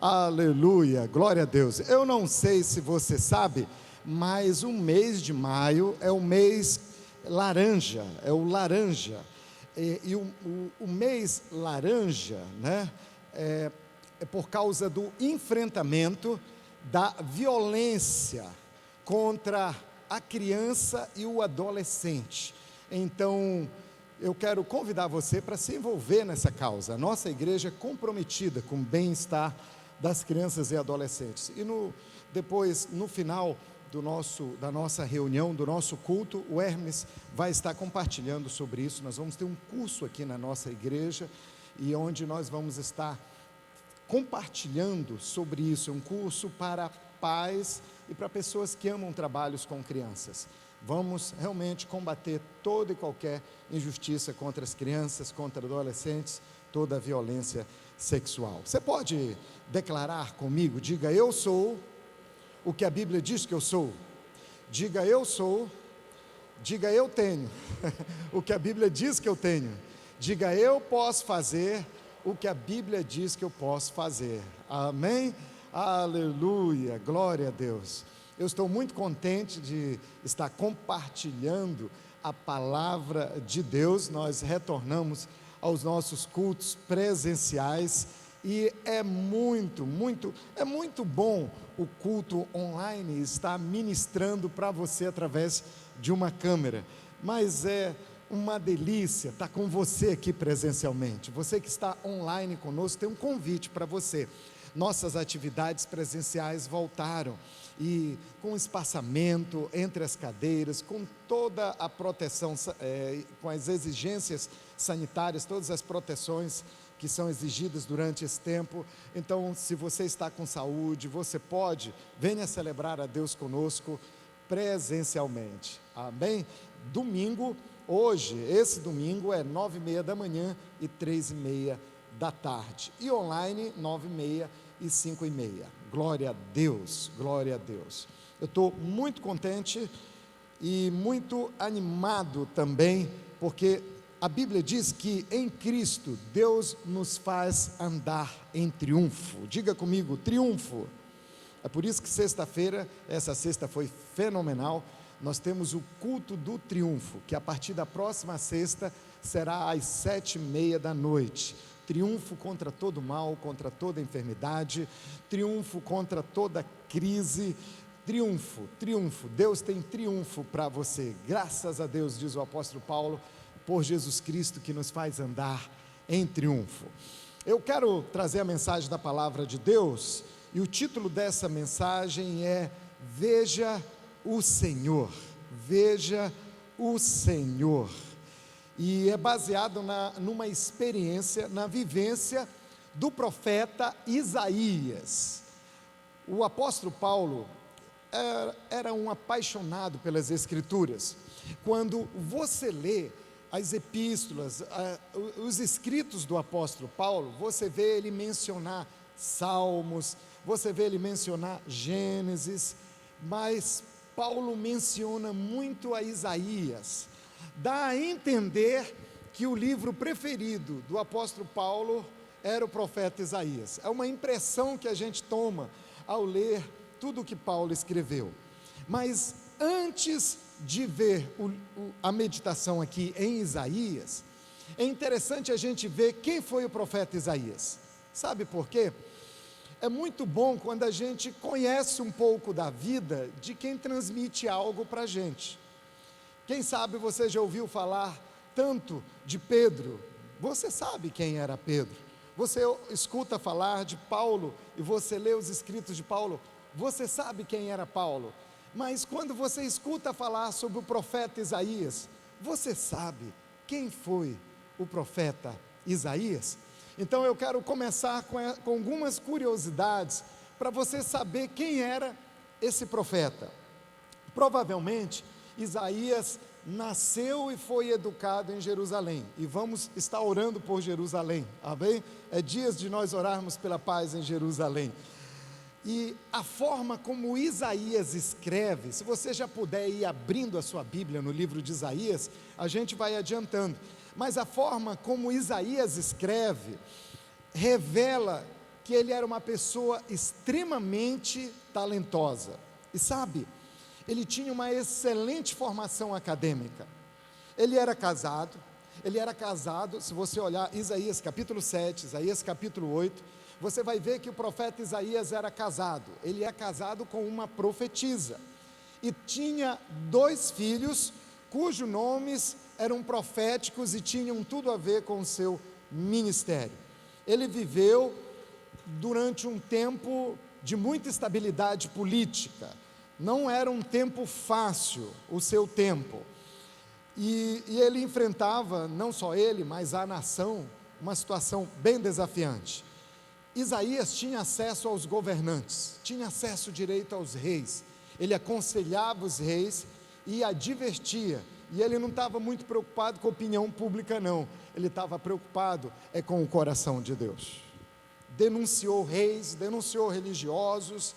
Aleluia, glória a Deus. Eu não sei se você sabe, mas o mês de maio é o mês laranja, é o laranja. E o mês laranja, né, é por causa do enfrentamento da violência contra a criança e o adolescente. Então, eu quero convidar você para se envolver nessa causa. A nossa igreja é comprometida com o bem-estar das crianças e adolescentes. E depois, no final da nossa reunião, do nosso culto, o Hermes vai estar compartilhando sobre isso. Nós vamos ter um curso aqui na nossa igreja, e onde nós vamos estar compartilhando sobre isso. É um curso para pais e para pessoas que amam trabalhos com crianças. Vamos realmente combater toda e qualquer injustiça contra as crianças, contra adolescentes, toda a violência sexual. Você pode declarar comigo? Diga: eu sou o que a Bíblia diz que eu sou. Diga: eu sou. Diga: eu tenho o que a Bíblia diz que eu tenho. Diga: eu posso fazer o que a Bíblia diz que eu posso fazer. Amém? Aleluia, glória a Deus. Eu estou muito contente de estar compartilhando a palavra de Deus. Nós retornamos aos nossos cultos presenciais e é muito bom o culto online estar ministrando para você através de uma câmera, mas é uma delícia estar com você aqui presencialmente. Você que está online conosco, tem um convite para você. Nossas atividades presenciais voltaram, e com espaçamento entre as cadeiras, com toda a proteção, com as exigências sanitárias, todas as proteções que são exigidas durante esse tempo. Então, se você está com saúde, você pode, venha celebrar a Deus conosco presencialmente. Amém? Domingo, hoje, esse domingo é 9h30 da manhã e 3h30 da tarde, e online 9h30 e 5h30. Glória a Deus, glória a Deus. Eu estou muito contente e muito animado também, porque a Bíblia diz que em Cristo Deus nos faz andar em triunfo. Diga comigo: triunfo. É por isso que sexta-feira, essa sexta foi fenomenal. Nós temos o culto do triunfo, que a partir da próxima sexta será às 7h30 da noite. Triunfo contra todo mal, contra toda enfermidade, triunfo contra toda crise, triunfo, triunfo. Deus tem triunfo para você, graças a Deus, diz o apóstolo Paulo, por Jesus Cristo que nos faz andar em triunfo. Eu quero trazer a mensagem da palavra de Deus, e o título dessa mensagem é: Veja o Senhor, veja o Senhor. E é baseado numa experiência, na vivência do profeta Isaías. O apóstolo Paulo era um apaixonado pelas Escrituras. Quando você lê as epístolas, os escritos do apóstolo Paulo, você vê ele mencionar Salmos, você vê ele mencionar Gênesis, mas Paulo menciona muito a Isaías. Dá a entender que o livro preferido do apóstolo Paulo era o profeta Isaías. É uma impressão que a gente toma ao ler tudo o que Paulo escreveu. Mas antes de ver a meditação aqui em Isaías, é interessante a gente ver quem foi o profeta Isaías. Sabe por quê? É muito bom quando a gente conhece um pouco da vida de quem transmite algo para a gente. Quem sabe você já ouviu falar tanto de Pedro? Você sabe quem era Pedro. Você escuta falar de Paulo e você lê os escritos de Paulo, você sabe quem era Paulo. Mas quando você escuta falar sobre o profeta Isaías, você sabe quem foi o profeta Isaías? Então eu quero começar com algumas curiosidades para você saber quem era esse profeta. Provavelmente Isaías nasceu e foi educado em Jerusalém, e vamos estar orando por Jerusalém, amém? É dias de nós orarmos pela paz em Jerusalém. E a forma como Isaías escreve, se você já puder ir abrindo a sua Bíblia no livro de Isaías, a gente vai adiantando, mas a forma como Isaías escreve, revela que ele era uma pessoa extremamente talentosa. E sabe, ele tinha uma excelente formação acadêmica. Ele era casado, se você olhar Isaías capítulo 7, Isaías capítulo 8, você vai ver que o profeta Isaías era casado. Ele é casado com uma profetisa. E tinha 2 filhos, cujos nomes eram proféticos e tinham tudo a ver com o seu ministério. Ele viveu durante um tempo de muita estabilidade política. Não era um tempo fácil o seu tempo. E ele enfrentava, não só ele, mas a nação, uma situação bem desafiante. Isaías tinha acesso aos governantes, tinha acesso direito aos reis. Ele aconselhava os reis e advertia. E ele não estava muito preocupado com a opinião pública, não. Ele estava preocupado com o coração de Deus. Denunciou reis, denunciou religiosos,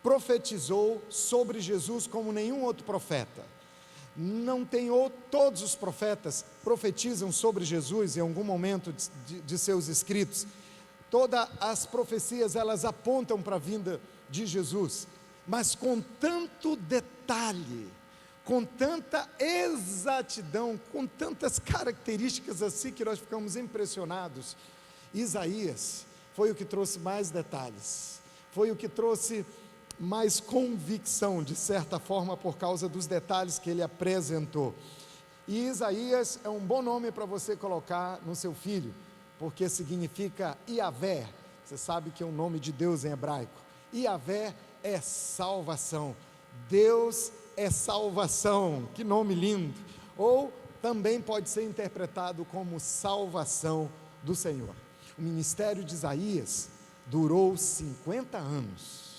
profetizou sobre Jesus como nenhum outro profeta. Não tem todos os profetas profetizam sobre Jesus em algum momento de seus escritos. Todas as profecias, elas apontam para a vinda de Jesus, mas com tanto detalhe, com tanta exatidão, com tantas características assim que nós ficamos impressionados. Isaías foi o que trouxe mais detalhes, foi o que trouxe mais convicção, de certa forma, por causa dos detalhes que ele apresentou. E Isaías é um bom nome para você colocar no seu filho, porque significa Iavé. Você sabe que é o nome de Deus em hebraico. Iavé é salvação. Deus é salvação. Que nome lindo! Ou também pode ser interpretado como salvação do Senhor. O ministério de Isaías durou 50 anos.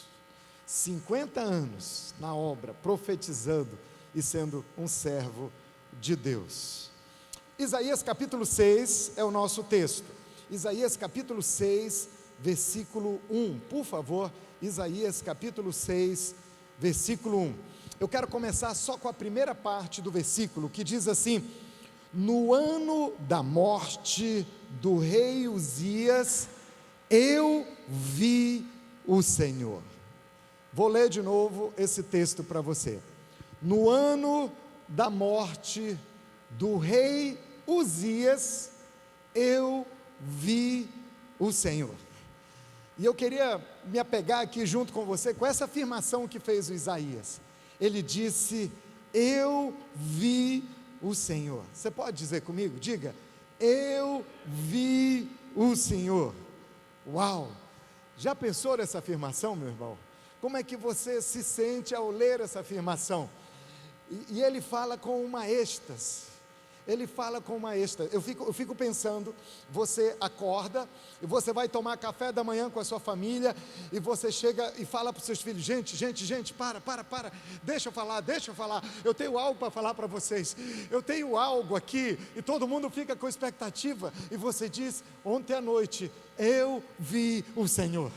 50 anos na obra, profetizando e sendo um servo de Deus. Isaías capítulo 6 é o nosso texto. Isaías capítulo 6, versículo 1. Por favor, Isaías capítulo 6, versículo 1. Eu quero começar só com a primeira parte do versículo, que diz assim: no ano da morte do rei Uzias, eu vi o Senhor. Vou ler de novo esse texto para você. No ano da morte do rei Uzias, eu vi o Senhor. E eu queria me apegar aqui junto com você, com essa afirmação que fez o Isaías. Ele disse: eu vi o Senhor. Você pode dizer comigo? Diga: eu vi o Senhor. Uau! Já pensou nessa afirmação, meu irmão? Como é que você se sente ao ler essa afirmação? E ele fala com uma êxtase. Ele fala com uma êxtase. Eu fico pensando, você acorda e você vai tomar café da manhã com a sua família e você chega e fala para os seus filhos: gente, para, deixa eu falar, eu tenho algo para falar para vocês, eu tenho algo aqui, e todo mundo fica com expectativa, e você diz: ontem à noite eu vi o Senhor.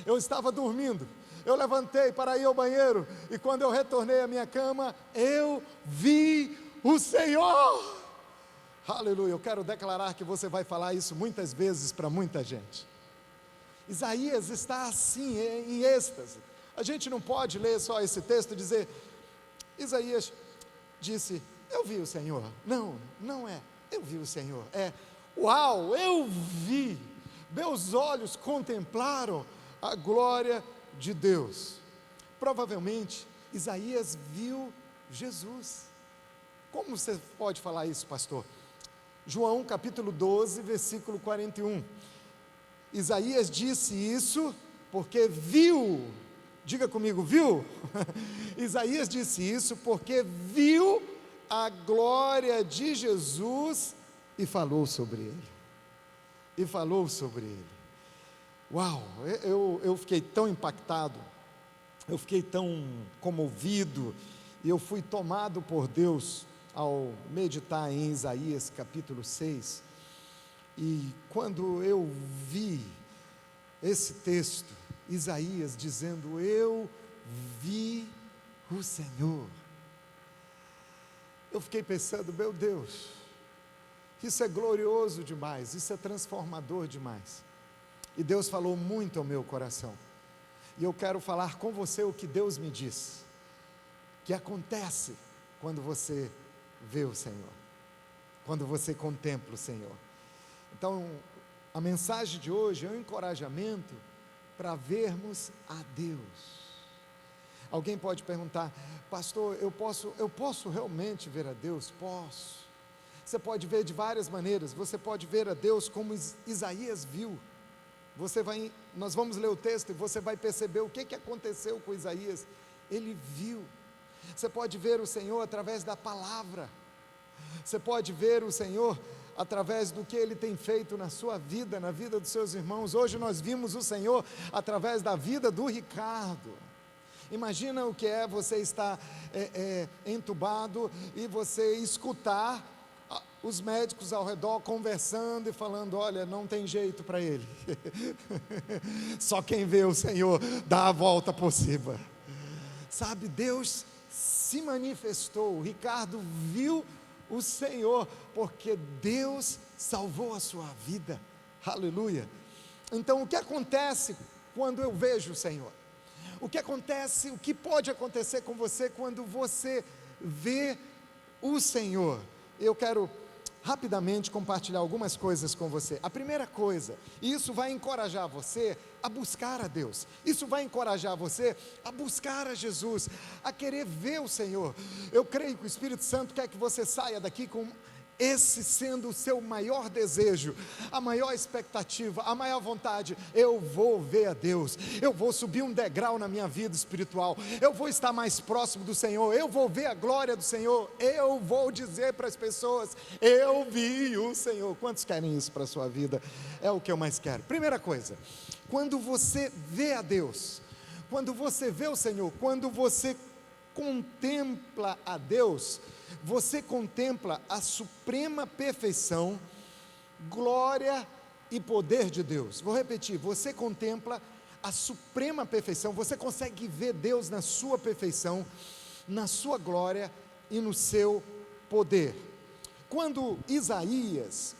Eu estava dormindo, eu levantei para ir ao banheiro, e quando eu retornei à minha cama, eu vi o Senhor. Aleluia. Eu quero declarar que você vai falar isso muitas vezes para muita gente. Isaías está assim, em êxtase. A gente não pode ler só esse texto e dizer: Isaías disse, eu vi o Senhor. Não é, eu vi o Senhor. É, uau, eu vi, meus olhos contemplaram a glória de Deus. Provavelmente Isaías viu Jesus. Como você pode falar isso, pastor? João capítulo 12, versículo 41. Isaías disse isso porque viu. Diga comigo, viu? Isaías disse isso porque viu a glória de Jesus e falou sobre ele. Uau, eu fiquei tão impactado, eu fiquei tão comovido, e eu fui tomado por Deus ao meditar em Isaías capítulo 6, e quando eu vi esse texto, Isaías dizendo, eu vi o Senhor, eu fiquei pensando, meu Deus, isso é glorioso demais, isso é transformador demais. E Deus falou muito ao meu coração. E eu quero falar com você o que Deus me diz, que acontece quando você vê o Senhor, quando você contempla o Senhor. Então, a mensagem de hoje é um encorajamento para vermos a Deus. Alguém pode perguntar: pastor, eu posso realmente ver a Deus? Posso. Você pode ver de várias maneiras. Você pode ver a Deus como Isaías viu. Nós vamos ler o texto e você vai perceber o que aconteceu com Isaías. Ele viu. Você pode ver o Senhor através da palavra. Você pode ver o Senhor através do que Ele tem feito na sua vida, na vida dos seus irmãos. Hoje nós vimos o Senhor através da vida do Ricardo. Imagina o que é você estar entubado e você escutar os médicos ao redor conversando e falando: olha, não tem jeito para ele. Só quem vê o Senhor dá a volta por cima. Sabe, Deus se manifestou. O Ricardo viu o Senhor, porque Deus salvou a sua vida. Aleluia. Então, o que acontece quando eu vejo o Senhor? O que pode acontecer com você quando você vê o Senhor? Eu quero rapidamente compartilhar algumas coisas com você. A primeira coisa, e isso vai encorajar você a buscar a Deus, isso vai encorajar você a buscar a Jesus, a querer ver o Senhor. Eu creio que o Espírito Santo quer que você saia daqui com esse sendo o seu maior desejo, a maior expectativa, a maior vontade: eu vou ver a Deus, eu vou subir um degrau na minha vida espiritual, eu vou estar mais próximo do Senhor, eu vou ver a glória do Senhor, eu vou dizer para as pessoas: eu vi o Senhor. Quantos querem isso para a sua vida? É o que eu mais quero. Primeira coisa, quando você vê a Deus, quando você vê o Senhor, quando você contempla a Deus, você contempla a suprema perfeição, glória e poder de Deus. Vou repetir: você contempla a suprema perfeição, você consegue ver Deus na sua perfeição, na sua glória e no seu poder. Quando Isaías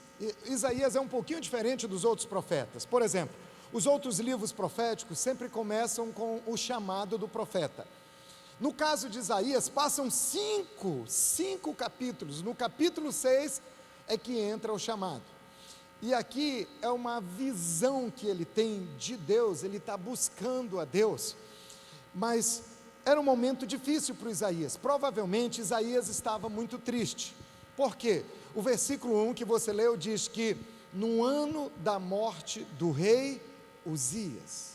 é um pouquinho diferente dos outros profetas. Por exemplo, os outros livros proféticos sempre começam com o chamado do profeta. No caso de Isaías, passam cinco capítulos. No capítulo 6 é que entra o chamado. E aqui é uma visão que ele tem de Deus, ele está buscando a Deus. Mas era um momento difícil para Isaías. Provavelmente Isaías estava muito triste. Por quê? O versículo 1 que você leu diz que no ano da morte do rei Uzias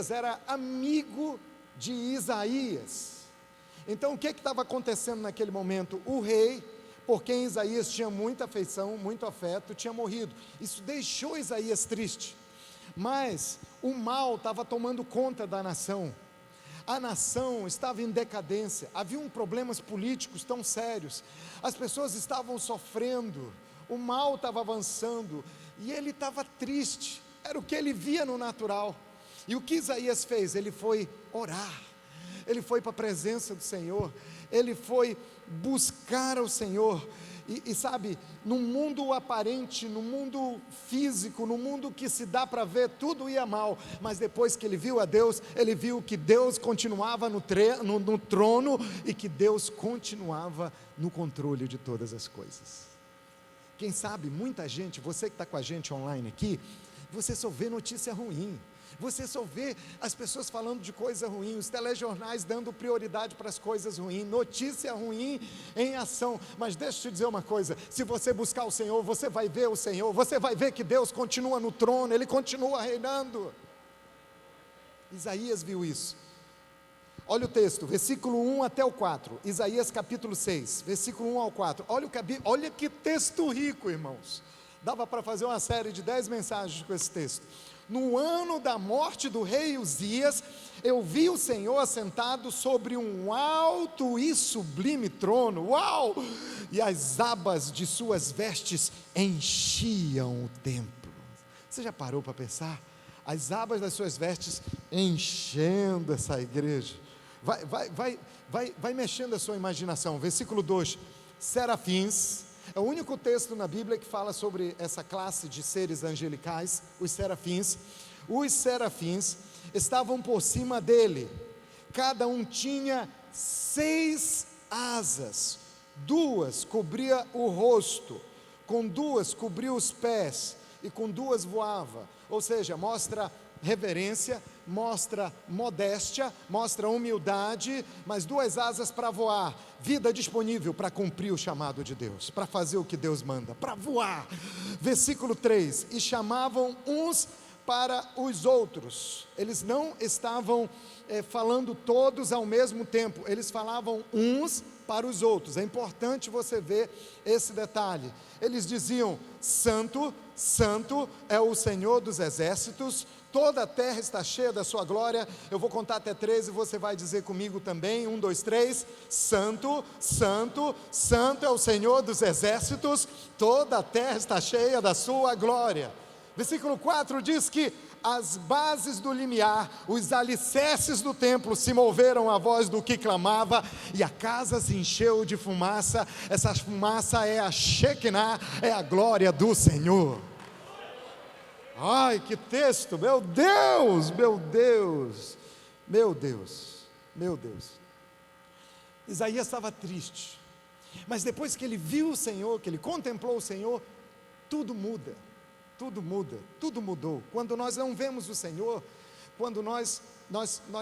era amigo de Isaías. Então o que estava acontecendo naquele momento? O rei, por quem Isaías tinha muita afeição, muito afeto, tinha morrido. Isso deixou Isaías triste. Mas o mal estava tomando conta da nação. A nação estava em decadência, haviam problemas políticos tão sérios, as pessoas estavam sofrendo, o mal estava avançando, e ele estava triste. Era o que ele via no natural. E o que Isaías fez? Ele foi orar, ele foi para a presença do Senhor, ele foi buscar ao Senhor. E sabe, no mundo aparente, no mundo físico, no mundo que se dá para ver, tudo ia mal. Mas depois que ele viu a Deus, ele viu que Deus continuava no trono e que Deus continuava no controle de todas as coisas. Quem sabe, muita gente, você que está com a gente online aqui, você só vê notícia ruim. Você só vê as pessoas falando de coisa ruim, os telejornais dando prioridade para as coisas ruins, notícia ruim em ação. Mas deixa eu te dizer uma coisa: se você buscar o Senhor, você vai ver o Senhor, você vai ver que Deus continua no trono, Ele continua reinando. Isaías viu isso. Olha o texto, versículo 1 até o 4, Isaías capítulo 6, versículo 1 ao 4, olha que texto rico, irmãos. Dava para fazer uma série de 10 mensagens com esse texto. No ano da morte do rei Uzias, eu vi o Senhor assentado sobre um alto e sublime trono. Uau! E as abas de suas vestes enchiam o templo. Você já parou para pensar? As abas das suas vestes enchendo essa igreja. Vai mexendo a sua imaginação. Versículo 2: serafins É o único texto na Bíblia que fala sobre essa classe de seres angelicais, os serafins. Os serafins estavam por cima dele, cada um tinha 6 asas, 2 cobria o rosto, com 2 cobria os pés, e com 2 voava. Ou seja, mostra reverência, mostra modéstia, mostra humildade, mas 2 asas para voar, vida disponível para cumprir o chamado de Deus, para fazer o que Deus manda, para voar. Versículo 3: e chamavam uns para os outros. Eles não estavam falando todos ao mesmo tempo, eles falavam uns para os outros. É importante você ver esse detalhe. Eles diziam: santo, santo é o Senhor dos exércitos, toda a terra está cheia da sua glória. Eu vou contar até 3 e você vai dizer comigo também. 1, 2, 3. Santo, santo, santo é o Senhor dos exércitos, toda a terra está cheia da sua glória. Versículo 4 diz que as bases do limiar, os alicerces do templo se moveram à voz do que clamava, e a casa se encheu de fumaça. Essa fumaça é a Shekinah, é a glória do Senhor. Ai, que texto, meu Deus, meu Deus, meu Deus, meu Deus. Isaías estava triste, mas depois que ele viu o Senhor, que ele contemplou o Senhor, tudo muda. Tudo muda, tudo mudou. Quando nós não vemos o Senhor, quando nós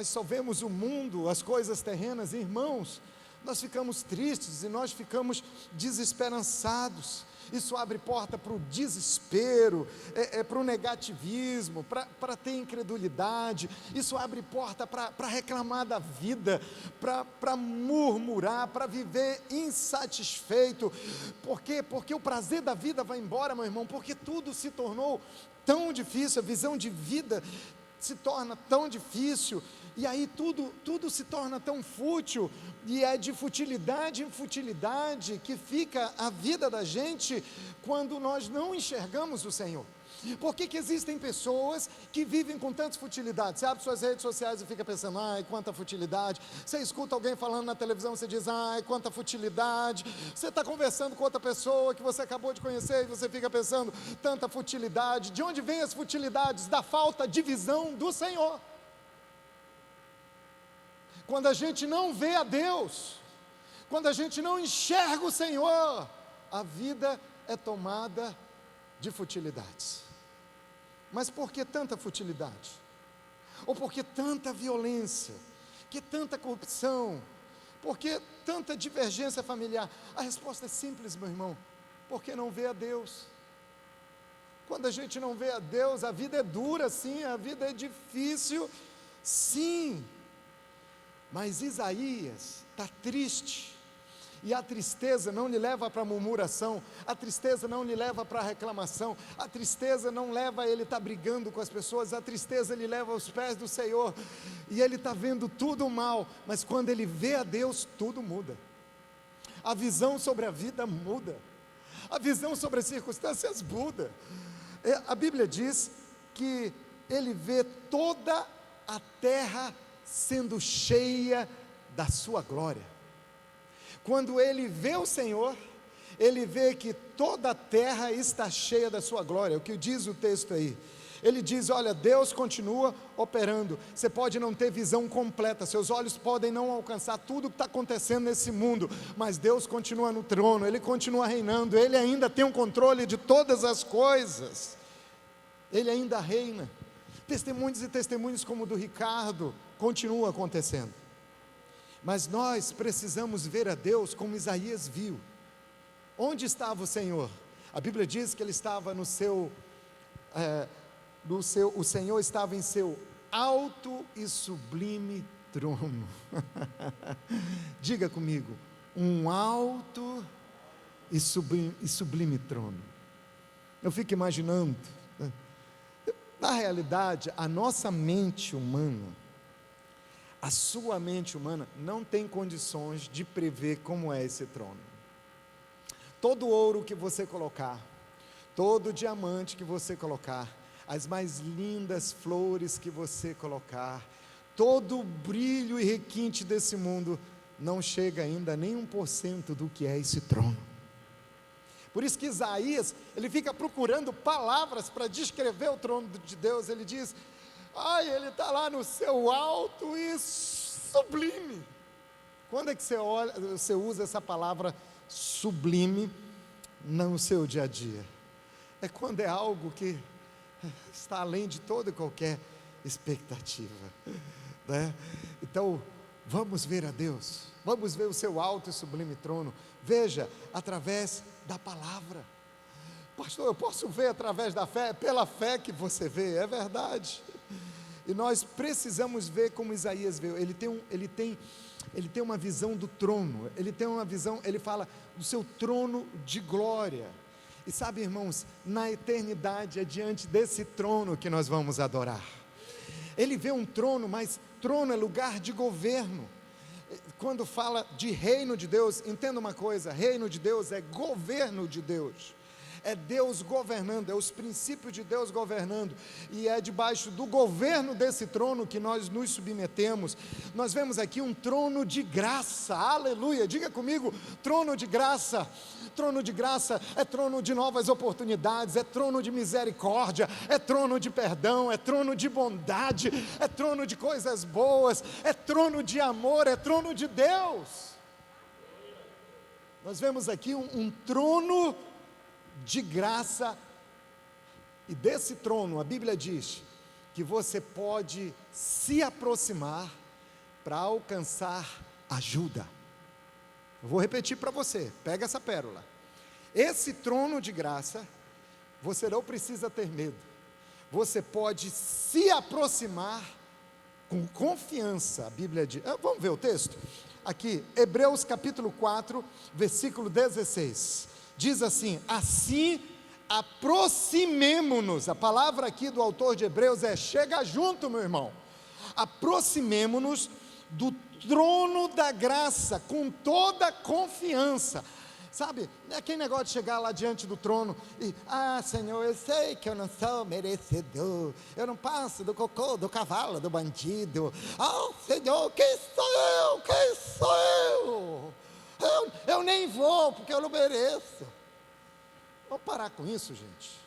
só vemos o mundo, as coisas terrenas, irmãos, nós ficamos tristes e nós ficamos desesperançados. Isso abre porta para o desespero, para o negativismo, para ter incredulidade. Isso abre porta para reclamar da vida, para murmurar, para viver insatisfeito. Por quê? Porque o prazer da vida vai embora, meu irmão, porque tudo se tornou tão difícil, a visão de vida se torna tão difícil, e aí tudo se torna tão fútil, e é de futilidade em futilidade que fica a vida da gente quando nós não enxergamos o Senhor. Por que existem pessoas que vivem com tantas futilidades? Você abre suas redes sociais e fica pensando: ai, quanta futilidade. Você escuta alguém falando na televisão, você diz: ai, quanta futilidade. Você está conversando com outra pessoa que você acabou de conhecer e você fica pensando: tanta futilidade. De onde vêm as futilidades? Da falta de visão do Senhor. Quando a gente não vê a Deus, quando a gente não enxerga o Senhor, a vida é tomada de futilidades. Mas por que tanta futilidade? Ou por que tanta violência? Que tanta corrupção? Por que tanta divergência familiar? A resposta é simples, meu irmão: porque não vê a Deus. Quando a gente não vê a Deus, a vida é dura, sim, a vida é difícil, sim. Mas Isaías está triste, e a tristeza não lhe leva para a murmuração, a tristeza não lhe leva para a reclamação, a tristeza não leva a ele estar brigando com as pessoas, a tristeza lhe leva aos pés do Senhor, e ele está vendo tudo mal, mas quando ele vê a Deus, tudo muda. A visão sobre a vida muda, a visão sobre as circunstâncias muda. A Bíblia diz que ele vê toda a terra sendo cheia da sua glória. Quando ele vê o Senhor, ele vê que toda a terra está cheia da sua glória. O que diz o texto aí? Ele diz: olha, Deus continua operando. Você pode não ter visão completa, seus olhos podem não alcançar tudo que está acontecendo nesse mundo, mas Deus continua no trono, Ele continua reinando, Ele ainda tem o controle de todas as coisas, Ele ainda reina. Testemunhos e testemunhos como o do Ricardo continuam acontecendo. Mas nós precisamos ver a Deus como Isaías viu. Onde estava o Senhor? A Bíblia diz que ele estava o Senhor estava em seu alto e sublime trono. Diga comigo: um alto e sublime trono. Eu fico imaginando, na realidade, a nossa mente humana, a sua mente humana não tem condições de prever como é esse trono. Todo ouro que você colocar, todo diamante que você colocar, as mais lindas flores que você colocar, todo o brilho e requinte desse mundo, não chega ainda a nem 1% do que é esse trono. Por isso que Isaías, ele fica procurando palavras para descrever o trono de Deus. Ele diz: ai, ele está lá no seu alto e sublime. Quando é que você usa essa palavra sublime no seu dia a dia? É quando é algo que está além de toda e qualquer expectativa, né? Então, vamos ver a Deus, vamos ver o seu alto e sublime trono. Veja, através da palavra. Pastor, eu posso ver através da fé? É pela fé que você vê, é verdade. E nós precisamos ver como Isaías vê. Ele tem uma visão do trono, ele tem uma visão, ele fala do seu trono de glória. E sabe, irmãos, na eternidade é diante desse trono que nós vamos adorar. Ele vê um trono, mas trono é lugar de governo. Quando fala de reino de Deus, entenda uma coisa: reino de Deus é governo de Deus. É Deus governando, é os princípios de Deus governando, e é debaixo do governo desse trono que nós nos submetemos. Nós vemos aqui um trono de graça, aleluia, diga comigo: trono de graça. Trono de graça é trono de novas oportunidades, é trono de misericórdia, é trono de perdão, é trono de bondade, é trono de coisas boas, é trono de amor, é trono de Deus. Nós vemos aqui um trono de graça, e desse trono a Bíblia diz que você pode se aproximar para alcançar ajuda. Eu vou repetir para você, pega essa pérola. Esse trono de graça, você não precisa ter medo, você pode se aproximar com confiança. A Bíblia diz, vamos ver o texto? Aqui, Hebreus capítulo 4, versículo 16, diz assim: assim aproximemo-nos. A palavra aqui do autor de Hebreus é: chega junto, meu irmão, aproximemo-nos do trono da graça com toda a confiança. Sabe, é aquele negócio de chegar lá diante do trono e: Senhor, eu sei que eu não sou merecedor, eu não passo do cocô, do cavalo, do bandido. Senhor, quem sou eu? Quem sou eu? Eu nem vou, porque eu não mereço. Vamos parar com isso, gente.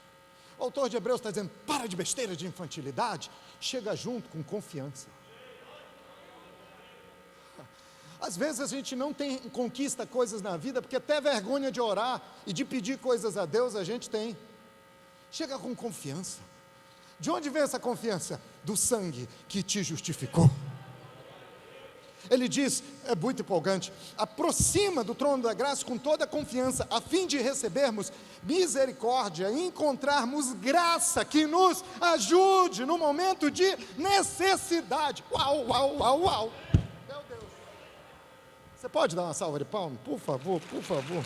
O autor de Hebreus está dizendo: para de besteira, de infantilidade, chega junto com confiança. Às vezes a gente não conquista coisas na vida, porque até vergonha de orar e de pedir coisas a Deus a gente tem. Chega com confiança. De onde vem essa confiança? Do sangue que te justificou. Ele diz, é muito empolgante: aproxima do trono da graça com toda a confiança, a fim de recebermos misericórdia e encontrarmos graça que nos ajude no momento de necessidade. Uau, uau, uau, uau. Meu Deus. Você pode dar uma salva de palmas, por favor, por favor?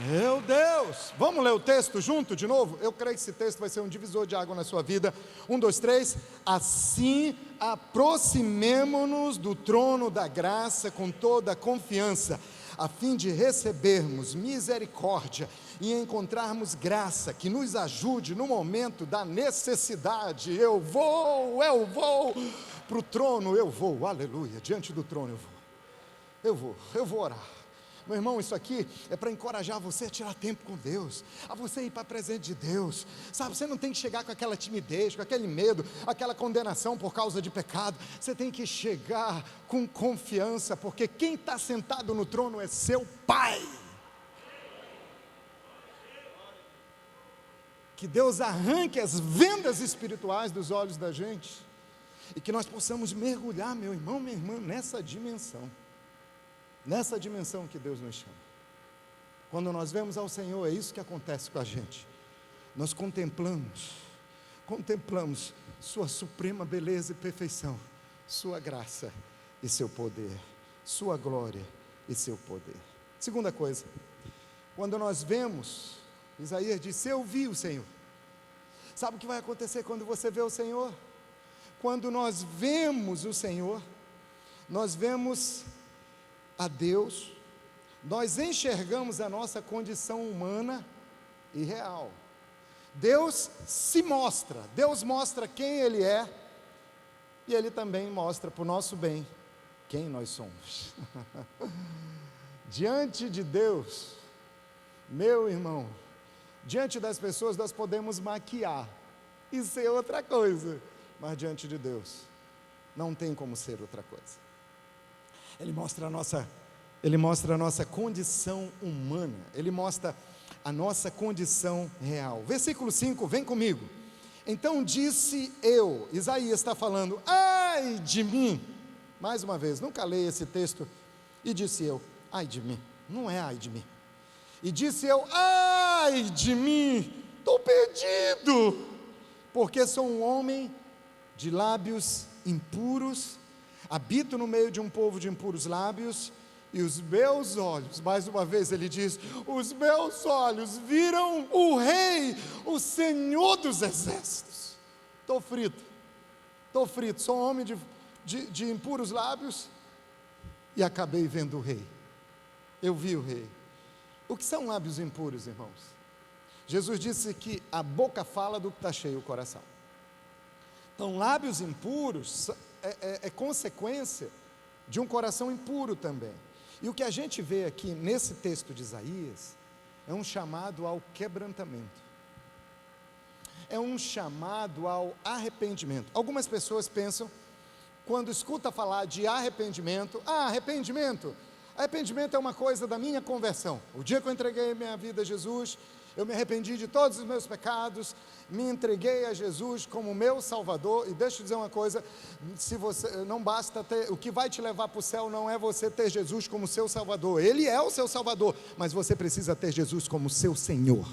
Meu Deus, vamos ler o texto junto de novo? Eu creio que esse texto vai ser um divisor de água na sua vida. 1, 2, 3. Assim aproximemo-nos do trono da graça com toda a confiança, a fim de recebermos misericórdia e encontrarmos graça que nos ajude no momento da necessidade. Eu vou para o trono, aleluia, diante do trono eu vou orar. Meu irmão, isso aqui é para encorajar você a tirar tempo com Deus, a você ir para a presença de Deus, sabe? Você não tem que chegar com aquela timidez, com aquele medo, aquela condenação por causa de pecado. Você tem que chegar com confiança, porque quem está sentado no trono é seu Pai. Que Deus arranque as vendas espirituais dos olhos da gente, e que nós possamos mergulhar, meu irmão, minha irmã, nessa dimensão que Deus nos chama. Quando nós vemos ao Senhor, é isso que acontece com a gente. Nós contemplamos sua suprema beleza e perfeição, sua graça e seu poder, sua glória e seu poder. Segunda coisa, quando nós vemos, Isaías disse: eu vi o Senhor. Sabe o que vai acontecer quando você vê o Senhor? Quando nós vemos o Senhor, nós vemos a Deus, nós enxergamos a nossa condição humana e real. Deus se mostra, Deus mostra quem Ele é, e Ele também mostra para o nosso bem quem nós somos. Diante de Deus, meu irmão, diante das pessoas nós podemos maquiar e ser outra coisa, mas diante de Deus não tem como ser outra coisa. Ele mostra a nossa condição humana, ele mostra a nossa condição real. Versículo 5, vem comigo. Então disse eu, Isaías está falando, ai de mim, mais uma vez, nunca leio esse texto, e disse eu, ai de mim, não é ai de mim, e disse eu, ai de mim, estou perdido, porque sou um homem de lábios impuros, habito no meio de um povo de impuros lábios, e os meus olhos, mais uma vez ele diz, os meus olhos viram o Rei, o Senhor dos Exércitos. Estou frito, sou um homem de impuros lábios, e acabei vendo o Rei, eu vi o Rei. O que são lábios impuros, irmãos? Jesus disse que a boca fala do que está cheio o coração. Então, lábios impuros é consequência de um coração impuro também. E o que a gente vê aqui nesse texto de Isaías é um chamado ao quebrantamento, é um chamado ao arrependimento. Algumas pessoas pensam, quando escuta falar de arrependimento, arrependimento é uma coisa da minha conversão. O dia que eu entreguei minha vida a Jesus, eu me arrependi de todos os meus pecados, me entreguei a Jesus como meu Salvador, e deixa eu dizer uma coisa, se você, não basta ter, o que vai te levar para o céu não é você ter Jesus como seu Salvador, Ele é o seu Salvador, mas você precisa ter Jesus como seu Senhor,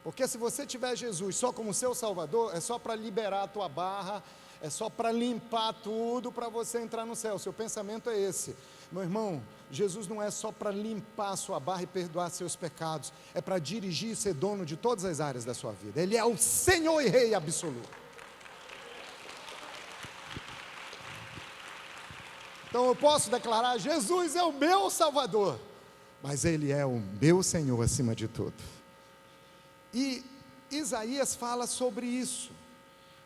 porque se você tiver Jesus só como seu Salvador, é só para liberar a tua barra, é só para limpar tudo, para você entrar no céu. Seu pensamento é esse, meu irmão. Jesus não é só para limpar a sua barra e perdoar seus pecados, é para dirigir e ser dono de todas as áreas da sua vida. Ele é o Senhor e Rei absoluto. Então eu posso declarar, Jesus é o meu Salvador, mas Ele é o meu Senhor acima de tudo. E Isaías fala sobre isso,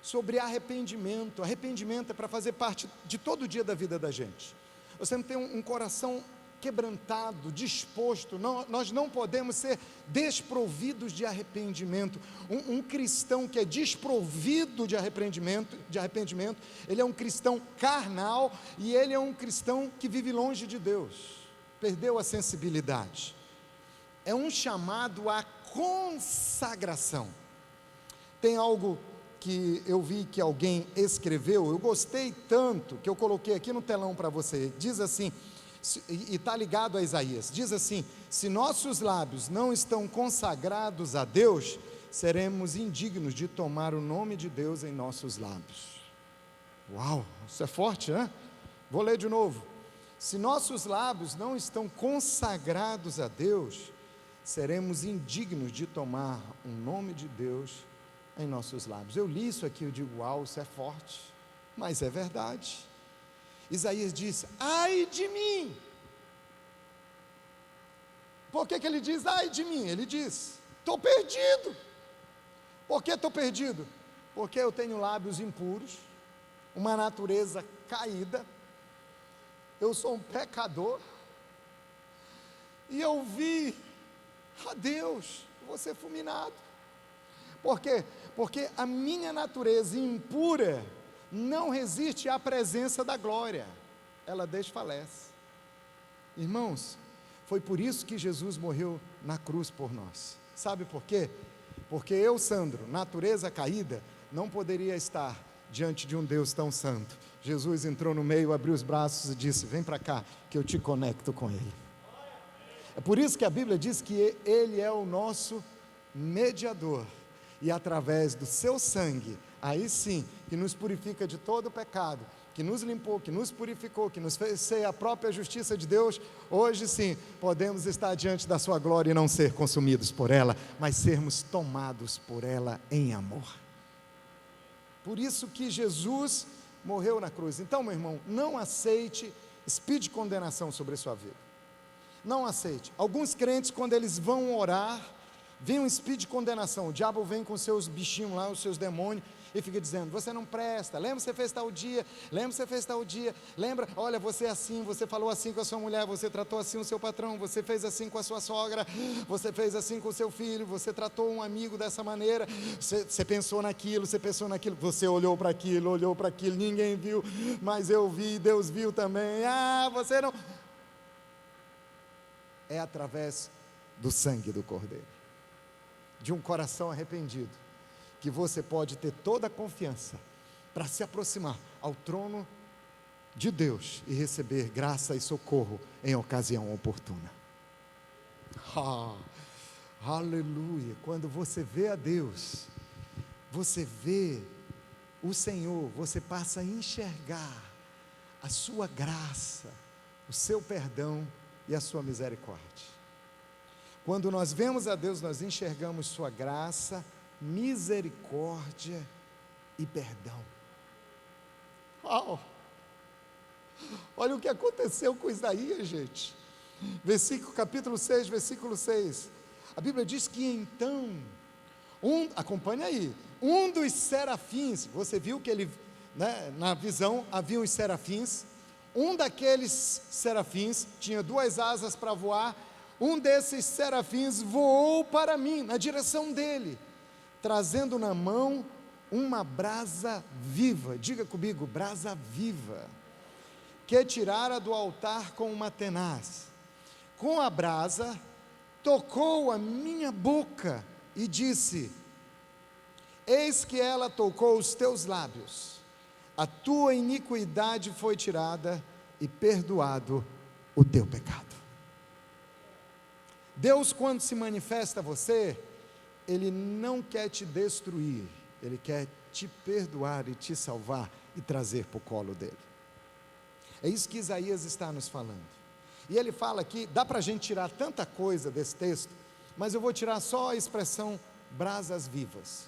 sobre arrependimento. Arrependimento é para fazer parte de todo dia da vida da gente. Você não tem um coração quebrantado, disposto, nós não podemos ser desprovidos de arrependimento. Um cristão que é desprovido de arrependimento, ele é um cristão carnal, e ele é um cristão que vive longe de Deus, perdeu a sensibilidade. É um chamado à consagração. Tem algo que eu vi que alguém escreveu, eu gostei tanto, que eu coloquei aqui no telão para você, diz assim, e está ligado a Isaías, diz assim, se nossos lábios não estão consagrados a Deus, seremos indignos de tomar o nome de Deus em nossos lábios. Uau, isso é forte, né? Vou ler de novo. Se nossos lábios não estão consagrados a Deus, seremos indignos de tomar o nome de Deus em nossos lábios. Eu li isso aqui, eu digo, uau, isso é forte, mas é verdade. Isaías diz, ai de mim. Por que ele diz, ai de mim? Ele diz, estou perdido. Por que estou perdido? Porque eu tenho lábios impuros, uma natureza caída, eu sou um pecador, e eu vi a Deus, vou ser fulminado. Por quê? Porque a minha natureza impura não resiste à presença da glória, ela desfalece. Irmãos, foi por isso que Jesus morreu na cruz por nós. Sabe por quê? Porque eu, Sandro, natureza caída, não poderia estar diante de um Deus tão santo. Jesus entrou no meio, abriu os braços e disse, vem para cá, que eu te conecto com Ele. É por isso que a Bíblia diz que Ele é o nosso mediador, e através do seu sangue, aí sim, que nos purifica de todo o pecado, que nos limpou, que nos purificou, que nos fez ser a própria justiça de Deus, hoje sim, podemos estar diante da sua glória e não ser consumidos por ela, mas sermos tomados por ela em amor. Por isso que Jesus morreu na cruz. Então, meu irmão, não aceite espírito de condenação sobre a sua vida, não aceite. Alguns crentes, quando eles vão orar, vem um espírito de condenação, o diabo vem com seus bichinhos lá, os seus demônios, e fica dizendo: você não presta, lembra que você fez tal dia, lembra que você fez tal dia, lembra, olha, você é assim, você falou assim com a sua mulher, você tratou assim o seu patrão, você fez assim com a sua sogra, você fez assim com o seu filho, você tratou um amigo dessa maneira, você pensou naquilo, você olhou para aquilo, ninguém viu, mas eu vi, Deus viu também. Você não... É através do sangue do Cordeiro, de um coração arrependido, que você pode ter toda a confiança para se aproximar ao trono de Deus e receber graça e socorro em ocasião oportuna. Aleluia! Quando você vê a Deus, você vê o Senhor, você passa a enxergar a sua graça, o seu perdão e a sua misericórdia. Quando nós vemos a Deus, nós enxergamos sua graça, misericórdia e perdão. Olha o que aconteceu com Isaías, gente. Capítulo 6, versículo 6. A Bíblia diz que então, acompanha aí, um dos serafins, você viu que ele, na visão havia os serafins, um daqueles serafins tinha 2 asas para voar, um desses serafins voou para mim, na direção dele, trazendo na mão uma brasa viva, diga comigo, brasa viva, que tirara do altar com uma tenaz. Com a brasa, tocou a minha boca e disse: eis que ela tocou os teus lábios, a tua iniquidade foi tirada e perdoado o teu pecado. Deus, quando se manifesta a você, Ele não quer te destruir, Ele quer te perdoar e te salvar e trazer para o colo dele. É isso que Isaías está nos falando. E ele fala aqui, dá para a gente tirar tanta coisa desse texto, mas eu vou tirar só a expressão brasas vivas.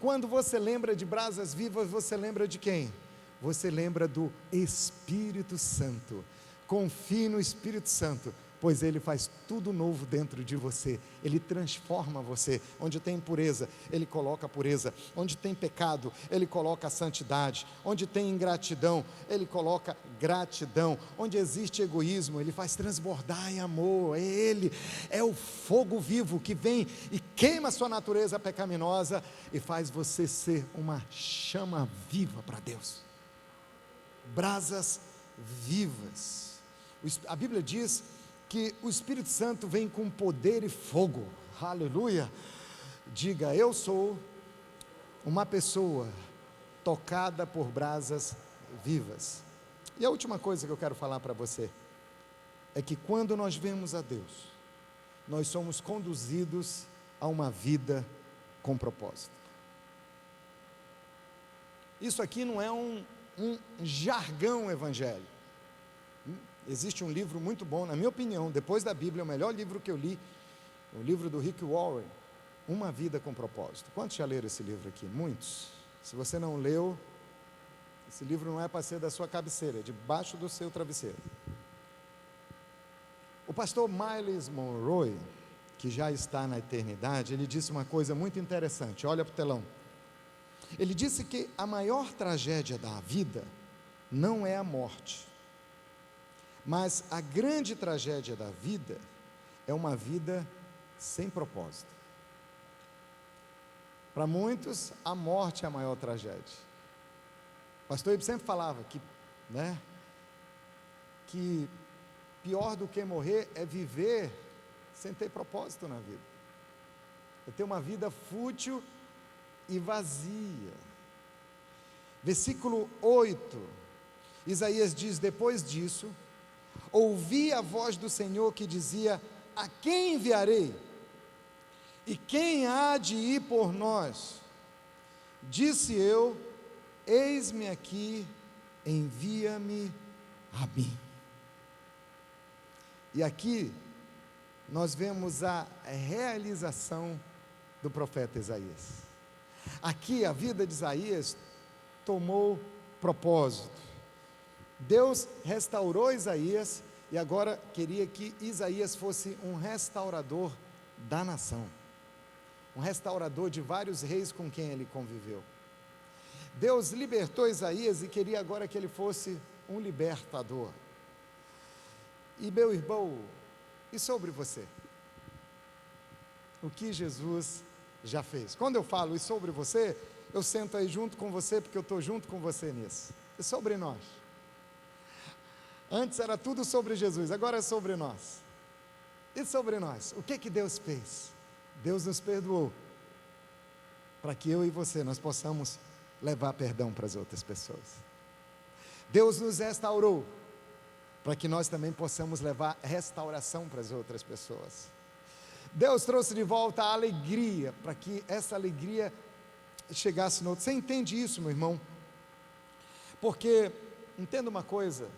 Quando você lembra de brasas vivas, você lembra de quem? Você lembra do Espírito Santo. Confie no Espírito Santo, pois Ele faz tudo novo dentro de você, Ele transforma você. Onde tem impureza, Ele coloca a pureza, onde tem pecado, Ele coloca a santidade, onde tem ingratidão, Ele coloca gratidão, onde existe egoísmo, Ele faz transbordar em amor. Ele é o fogo vivo que vem e queima a sua natureza pecaminosa e faz você ser uma chama viva para Deus. Brasas vivas. A Bíblia diz que o Espírito Santo vem com poder e fogo. Aleluia! Diga: eu sou uma pessoa tocada por brasas vivas. E a última coisa que eu quero falar para você é que quando nós vemos a Deus, nós somos conduzidos a uma vida com propósito. Isso aqui não é um jargão evangélico. Existe um livro muito bom, na minha opinião, depois da Bíblia, o melhor livro que eu li, o livro do Rick Warren, Uma Vida com Propósito. Quantos já leram esse livro aqui? Muitos. Se você não leu, esse livro não é para ser da sua cabeceira, é debaixo do seu travesseiro. O pastor Myles Monroe, que já está na eternidade, ele disse uma coisa muito interessante, olha para o telão. Ele disse que a maior tragédia da vida não é a morte, mas a grande tragédia da vida é uma vida sem propósito. Para muitos, a morte é a maior tragédia. O pastor Ibe sempre falava que pior do que morrer é viver sem ter propósito na vida. É ter uma vida fútil e vazia. Versículo 8, Isaías diz: depois disso, ouvi a voz do Senhor que dizia: a quem enviarei? E quem há de ir por nós? Disse eu: eis-me aqui, envia-me a mim. E aqui nós vemos a realização do profeta Isaías. Aqui a vida de Isaías tomou propósito. Deus restaurou Isaías e agora queria que Isaías fosse um restaurador da nação, um restaurador de vários reis com quem ele conviveu. Deus libertou Isaías e queria agora que ele fosse um libertador. E meu irmão, e sobre você? O que Jesus já fez? Quando eu falo e sobre você, eu sento aí junto com você, porque eu estou junto com você nisso. E sobre nós? Antes era tudo sobre Jesus, agora é sobre nós. E sobre nós? O que Deus fez? Deus nos perdoou, para que eu e você, nós possamos levar perdão para as outras pessoas. Deus nos restaurou, para que nós também possamos levar restauração para as outras pessoas. Deus trouxe de volta a alegria, para que essa alegria chegasse no outro. Você entende isso, meu irmão? Porque, entenda uma coisa,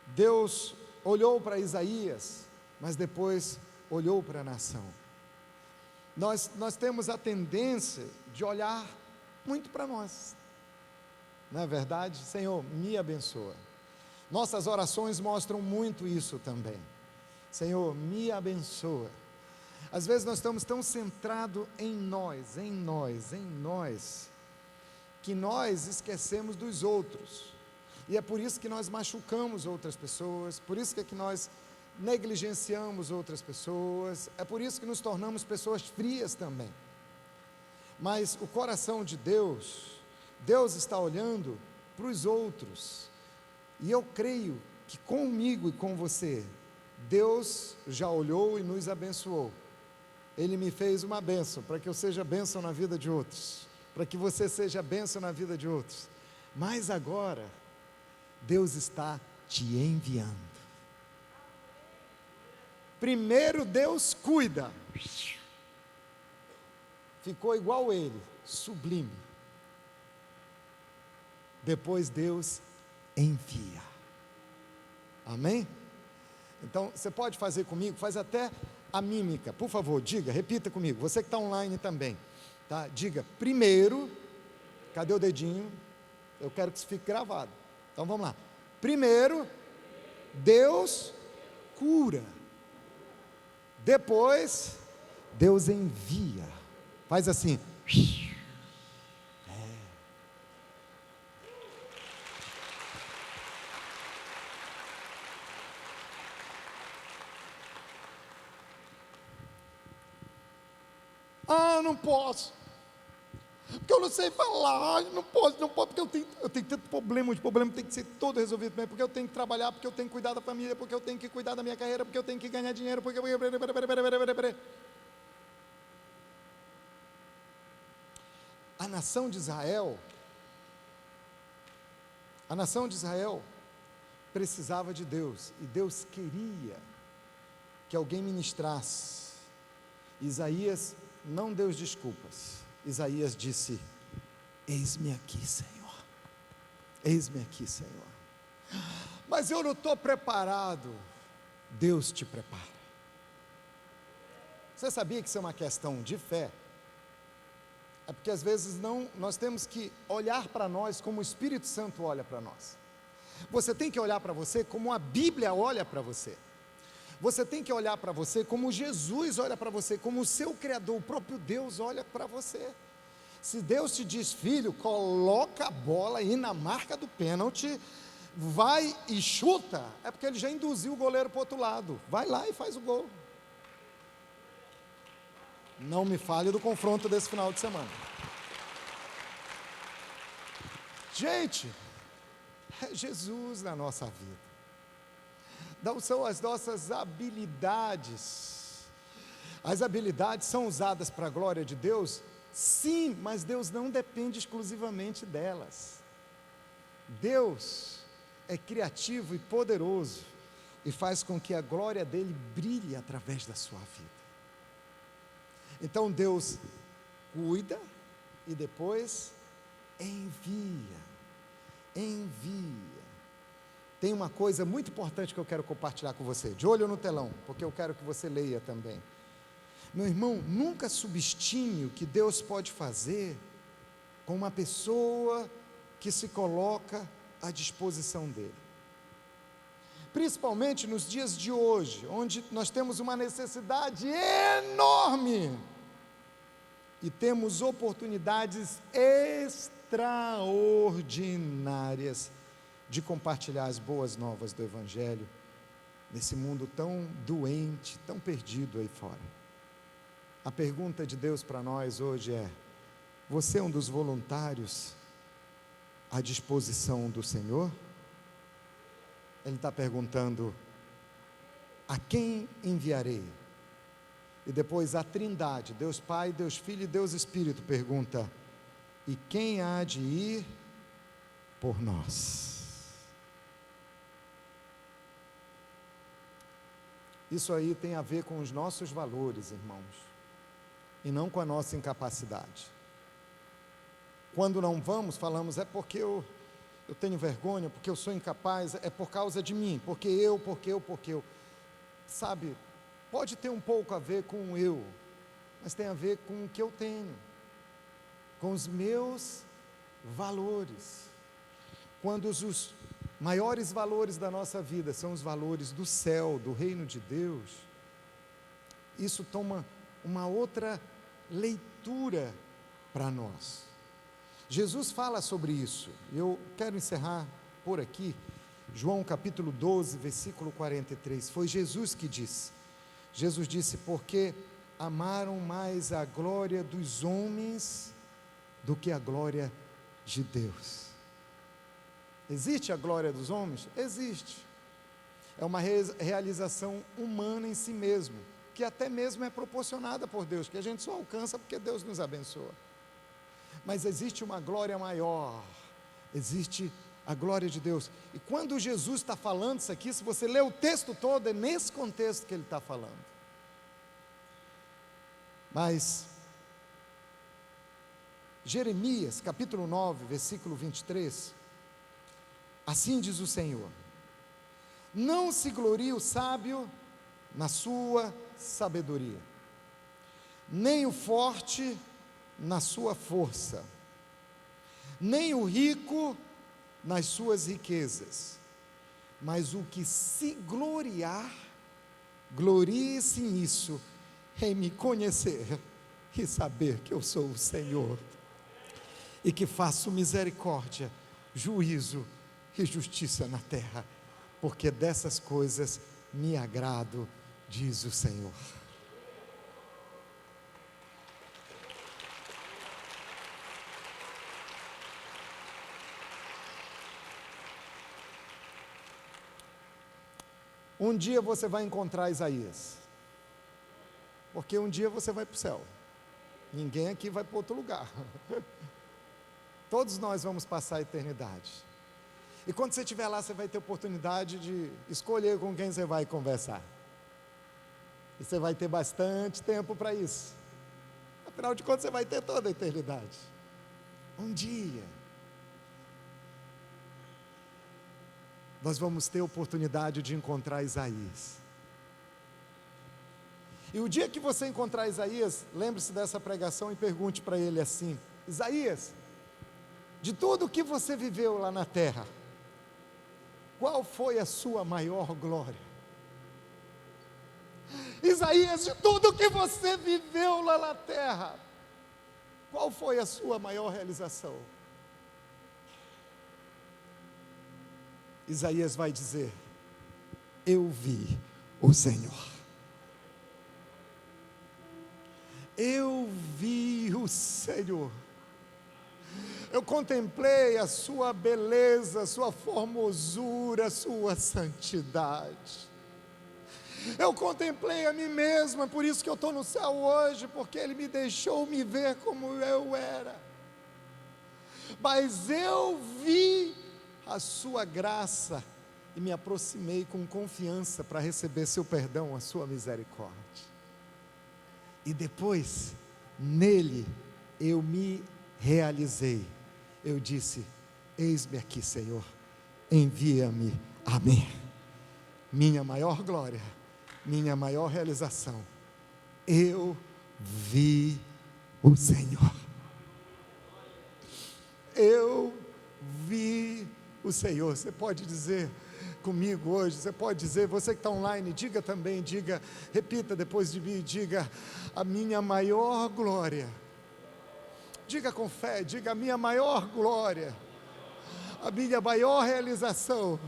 Deus olhou para Isaías, mas depois olhou para a nação. Nós temos a tendência de olhar muito para nós, não é verdade? Senhor, me abençoa. Nossas orações mostram muito isso também. Senhor, me abençoa. Às vezes nós estamos tão centrados em nós, que nós esquecemos dos outros. E é por isso que nós machucamos outras pessoas, por isso que nós negligenciamos outras pessoas, é por isso que nos tornamos pessoas frias também. Mas o coração de Deus está olhando para os outros, e eu creio que comigo e com você, Deus já olhou e nos abençoou. Ele me fez uma bênção, para que eu seja bênção na vida de outros, para que você seja bênção na vida de outros, mas agora, Deus está te enviando. Primeiro Deus cuida, ficou igual ele, sublime. Depois Deus envia. Amém? Então você pode fazer comigo, faz até a mímica, por favor, diga, repita comigo, você que está online também, tá? Diga, primeiro, cadê o dedinho? Eu quero que isso fique gravado. Então vamos lá. Primeiro, Deus cura. Depois, Deus envia. Faz assim. Não posso, porque eu não sei falar, não posso, porque eu tenho tanto problema, os problemas têm que ser todo resolvido bem, porque eu tenho que trabalhar, porque eu tenho que cuidar da família, porque eu tenho que cuidar da minha carreira, porque eu tenho que ganhar dinheiro, porque... A nação de Israel precisava de Deus, e Deus queria que alguém ministrasse. Isaías não deu desculpas. Isaías disse: eis-me aqui, Senhor, eis-me aqui, Senhor. Mas eu não estou preparado. Deus te prepara. Você sabia que isso é uma questão de fé? É porque às vezes nós temos que olhar para nós como o Espírito Santo olha para nós. Você tem que olhar para você como a Bíblia olha para você. Você tem que olhar para você como Jesus olha para você, como o seu Criador, o próprio Deus olha para você. Se Deus te diz: filho, coloca a bola aí na marca do pênalti, vai e chuta, é porque ele já induziu o goleiro para o outro lado. Vai lá e faz o gol. Não me fale do confronto desse final de semana. Gente, é Jesus na nossa vida. Não são as nossas habilidades. As habilidades são usadas para a glória de Deus? Sim, mas Deus não depende exclusivamente delas. Deus é criativo e poderoso e faz com que a glória dele brilhe através da sua vida. Então Deus cuida e depois envia. Tem uma coisa muito importante que eu quero compartilhar com você, de olho no telão, porque eu quero que você leia também. Meu irmão, nunca subestime o que Deus pode fazer com uma pessoa que se coloca à disposição dele. Principalmente nos dias de hoje, onde nós temos uma necessidade enorme e temos oportunidades extraordinárias de compartilhar as boas novas do Evangelho nesse mundo tão doente, tão perdido aí fora. A pergunta de Deus para nós hoje é: você é um dos voluntários à disposição do Senhor? Ele está perguntando: a quem enviarei? E depois a Trindade, Deus Pai, Deus Filho e Deus Espírito, pergunta: e quem há de ir por nós? Isso aí tem a ver com os nossos valores, irmãos, e não com a nossa incapacidade. Quando não vamos, falamos: é porque eu tenho vergonha, porque eu sou incapaz, é por causa de mim, porque eu. Sabe, pode ter um pouco a ver com o eu, mas tem a ver com o que eu tenho, com os meus valores. Quando os maiores valores da nossa vida são os valores do céu, do reino de Deus, isso toma uma outra leitura para nós. Jesus fala sobre isso. Eu quero encerrar por aqui, João capítulo 12, versículo 43, foi Jesus que disse. Jesus disse: porque amaram mais a glória dos homens do que a glória de Deus. Existe a glória dos homens? Existe. É uma realização humana em si mesmo, que até mesmo é proporcionada por Deus, que a gente só alcança porque Deus nos abençoa. Mas existe uma glória maior, existe a glória de Deus. E quando Jesus está falando isso aqui, se você ler o texto todo, é nesse contexto que ele está falando. Mas Jeremias capítulo 9, versículo 23, assim diz o Senhor: não se glorie o sábio na sua sabedoria, nem o forte na sua força, nem o rico nas suas riquezas, mas o que se gloriar, glorie-se nisso, em me conhecer e saber que eu sou o Senhor, e que faço misericórdia, juízo e justiça na terra, porque dessas coisas me agrado, diz o Senhor. Um dia você vai encontrar Isaías, porque um dia você vai para o céu, ninguém aqui vai para outro lugar, todos nós vamos passar a eternidade, e quando você estiver lá, você vai ter oportunidade de escolher com quem você vai conversar, e você vai ter bastante tempo para isso, afinal de contas você vai ter toda a eternidade. Um dia nós vamos ter a oportunidade de encontrar Isaías. E o dia que você encontrar Isaías, lembre-se dessa pregação e pergunte para ele assim: Isaías, de tudo o que você viveu lá na terra, qual foi a sua maior glória? Isaías, de tudo o que você viveu lá na terra, qual foi a sua maior realização? Isaías vai dizer: eu vi o Senhor, eu vi o Senhor, eu contemplei a sua beleza, a sua formosura, a sua santidade, eu contemplei a mim mesmo, é por isso que eu estou no céu hoje, porque Ele me deixou me ver como eu era, mas eu vi a sua graça, e me aproximei com confiança para receber seu perdão, a sua misericórdia, e depois, nele, eu me realizei, eu disse: eis-me aqui, Senhor, envia-me a mim. Minha maior glória, minha maior realização, eu vi o Senhor, eu vi o Senhor. Você pode dizer comigo hoje, você pode dizer, você que está online, diga também, diga, repita depois de mim, diga: a minha maior glória Diga com fé, diga: a minha maior glória, a minha maior realização,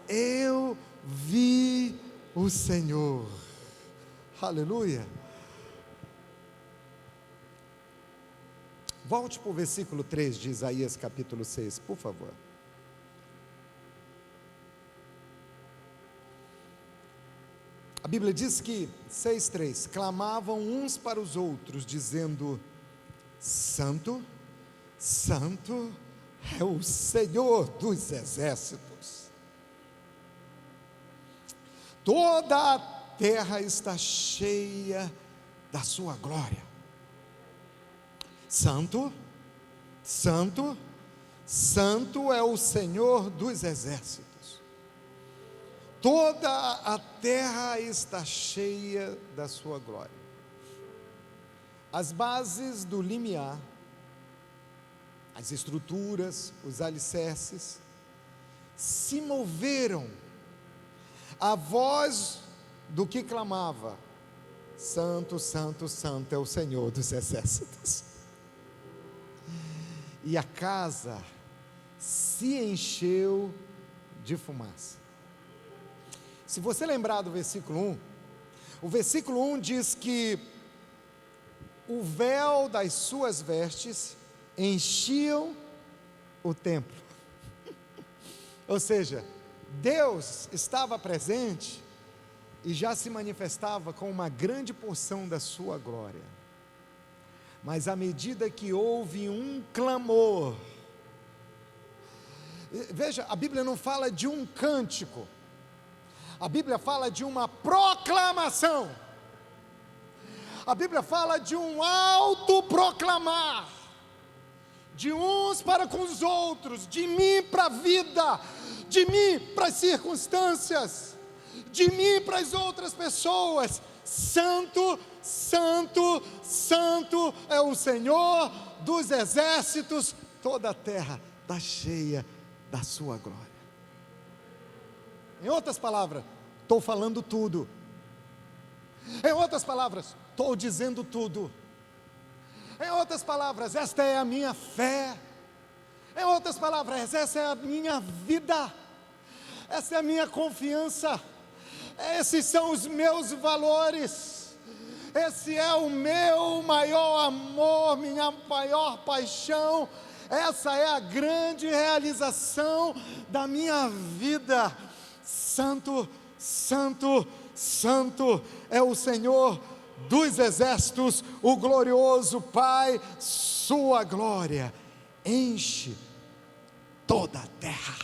eu vi o Senhor. Aleluia. Volte para o versículo 3 de Isaías capítulo 6, por favor. A Bíblia diz que, 6:3, clamavam uns para os outros, dizendo: Santo, Santo é o Senhor dos exércitos. Toda a terra está cheia da sua glória. Santo, Santo, Santo é o Senhor dos exércitos. Toda a terra está cheia da sua glória. As bases do limiar, as estruturas, os alicerces, se moveram à voz do que clamava: Santo, Santo, Santo é o Senhor dos exércitos. E a casa se encheu de fumaça. Se você lembrar do versículo 1, o versículo 1 diz que o véu das suas vestes enchiam o templo. Ou seja, Deus estava presente e já se manifestava com uma grande porção da sua glória. Mas à medida que houve um clamor, veja, a Bíblia não fala de um cântico, a Bíblia fala de uma proclamação, a Bíblia fala de um autoproclamar, de uns para com os outros, de mim para a vida, de mim para as circunstâncias, de mim para as outras pessoas. Santo, Santo, Santo é o Senhor dos exércitos, toda a terra está cheia da sua glória. Em outras palavras, estou falando tudo. Em outras palavras, estou dizendo tudo. Em outras palavras, esta é a minha fé. Em outras palavras, essa é a minha vida. Essa é a minha confiança. Esses são os meus valores. Esse é o meu maior amor, minha maior paixão. Essa é a grande realização da minha vida. Santo, Santo, Santo é o Senhor dos exércitos, o glorioso Pai. Sua glória enche toda a terra.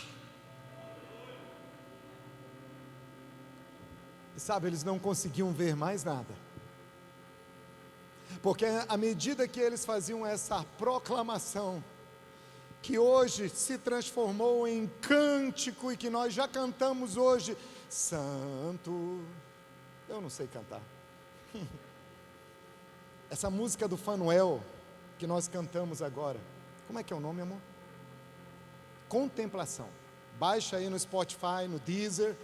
E sabe, eles não conseguiam ver mais nada, porque à medida que eles faziam essa proclamação, que hoje se transformou em cântico e que nós já cantamos hoje, Santo, eu não sei cantar, essa música do Fanuel, que nós cantamos agora, como é que é o nome, amor? Contemplação. Baixa aí no Spotify, no Deezer,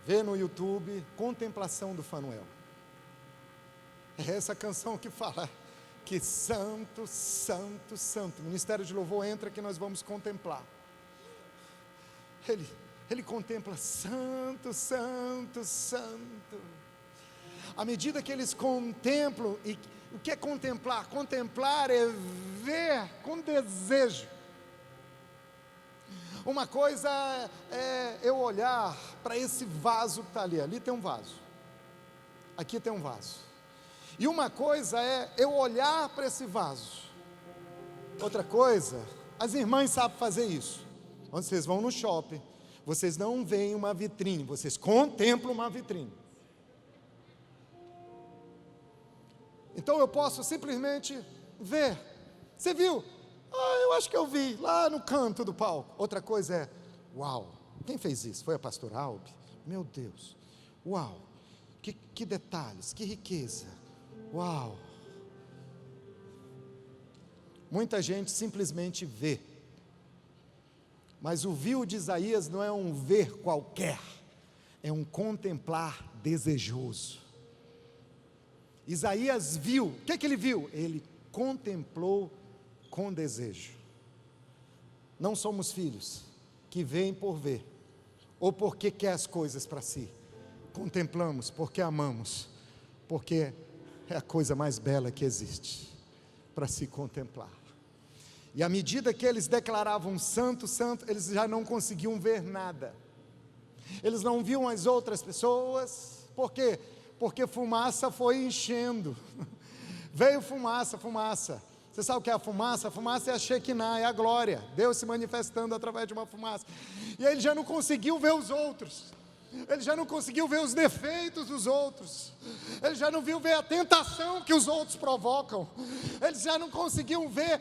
vê no YouTube, Contemplação do Fanuel. É essa canção que fala que santo, santo, santo, o Ministério de Louvor entra que nós vamos contemplar. Ele contempla santo, santo, santo. À medida que eles contemplam, e o que é contemplar? Contemplar é ver com desejo. Uma coisa é eu olhar para esse vaso que está ali. Ali tem um vaso, aqui tem um vaso. E uma coisa é eu olhar para esse vaso. Outra coisa, as irmãs sabem fazer isso. Quando vocês vão no shopping, vocês não veem uma vitrine, vocês contemplam uma vitrine. Então eu posso simplesmente ver. Você viu? Eu acho que eu vi, lá no canto do palco. Outra coisa é, uau, quem fez isso? Foi a pastora Albi? Meu Deus, uau, que detalhes, que riqueza, uau. Muita gente simplesmente vê, mas o viu de Isaías não é um ver qualquer, é um contemplar desejoso. Isaías viu, o que ele viu? Ele contemplou com desejo. Não somos filhos que veem por ver, ou porque quer as coisas para si. Contemplamos porque amamos, porque é a coisa mais bela que existe, para se contemplar. E à medida que eles declaravam santo, santo, eles já não conseguiam ver nada. Eles não viam as outras pessoas. Por quê? Porque fumaça foi enchendo. Veio fumaça, fumaça. Você sabe o que é a fumaça? A fumaça é a Shekinah, é a glória. Deus se manifestando através de uma fumaça. E aí ele já não conseguiu ver os outros. Ele já não conseguiu ver os defeitos dos outros. Ele já não viu ver a tentação que os outros provocam. Eles já não conseguiam ver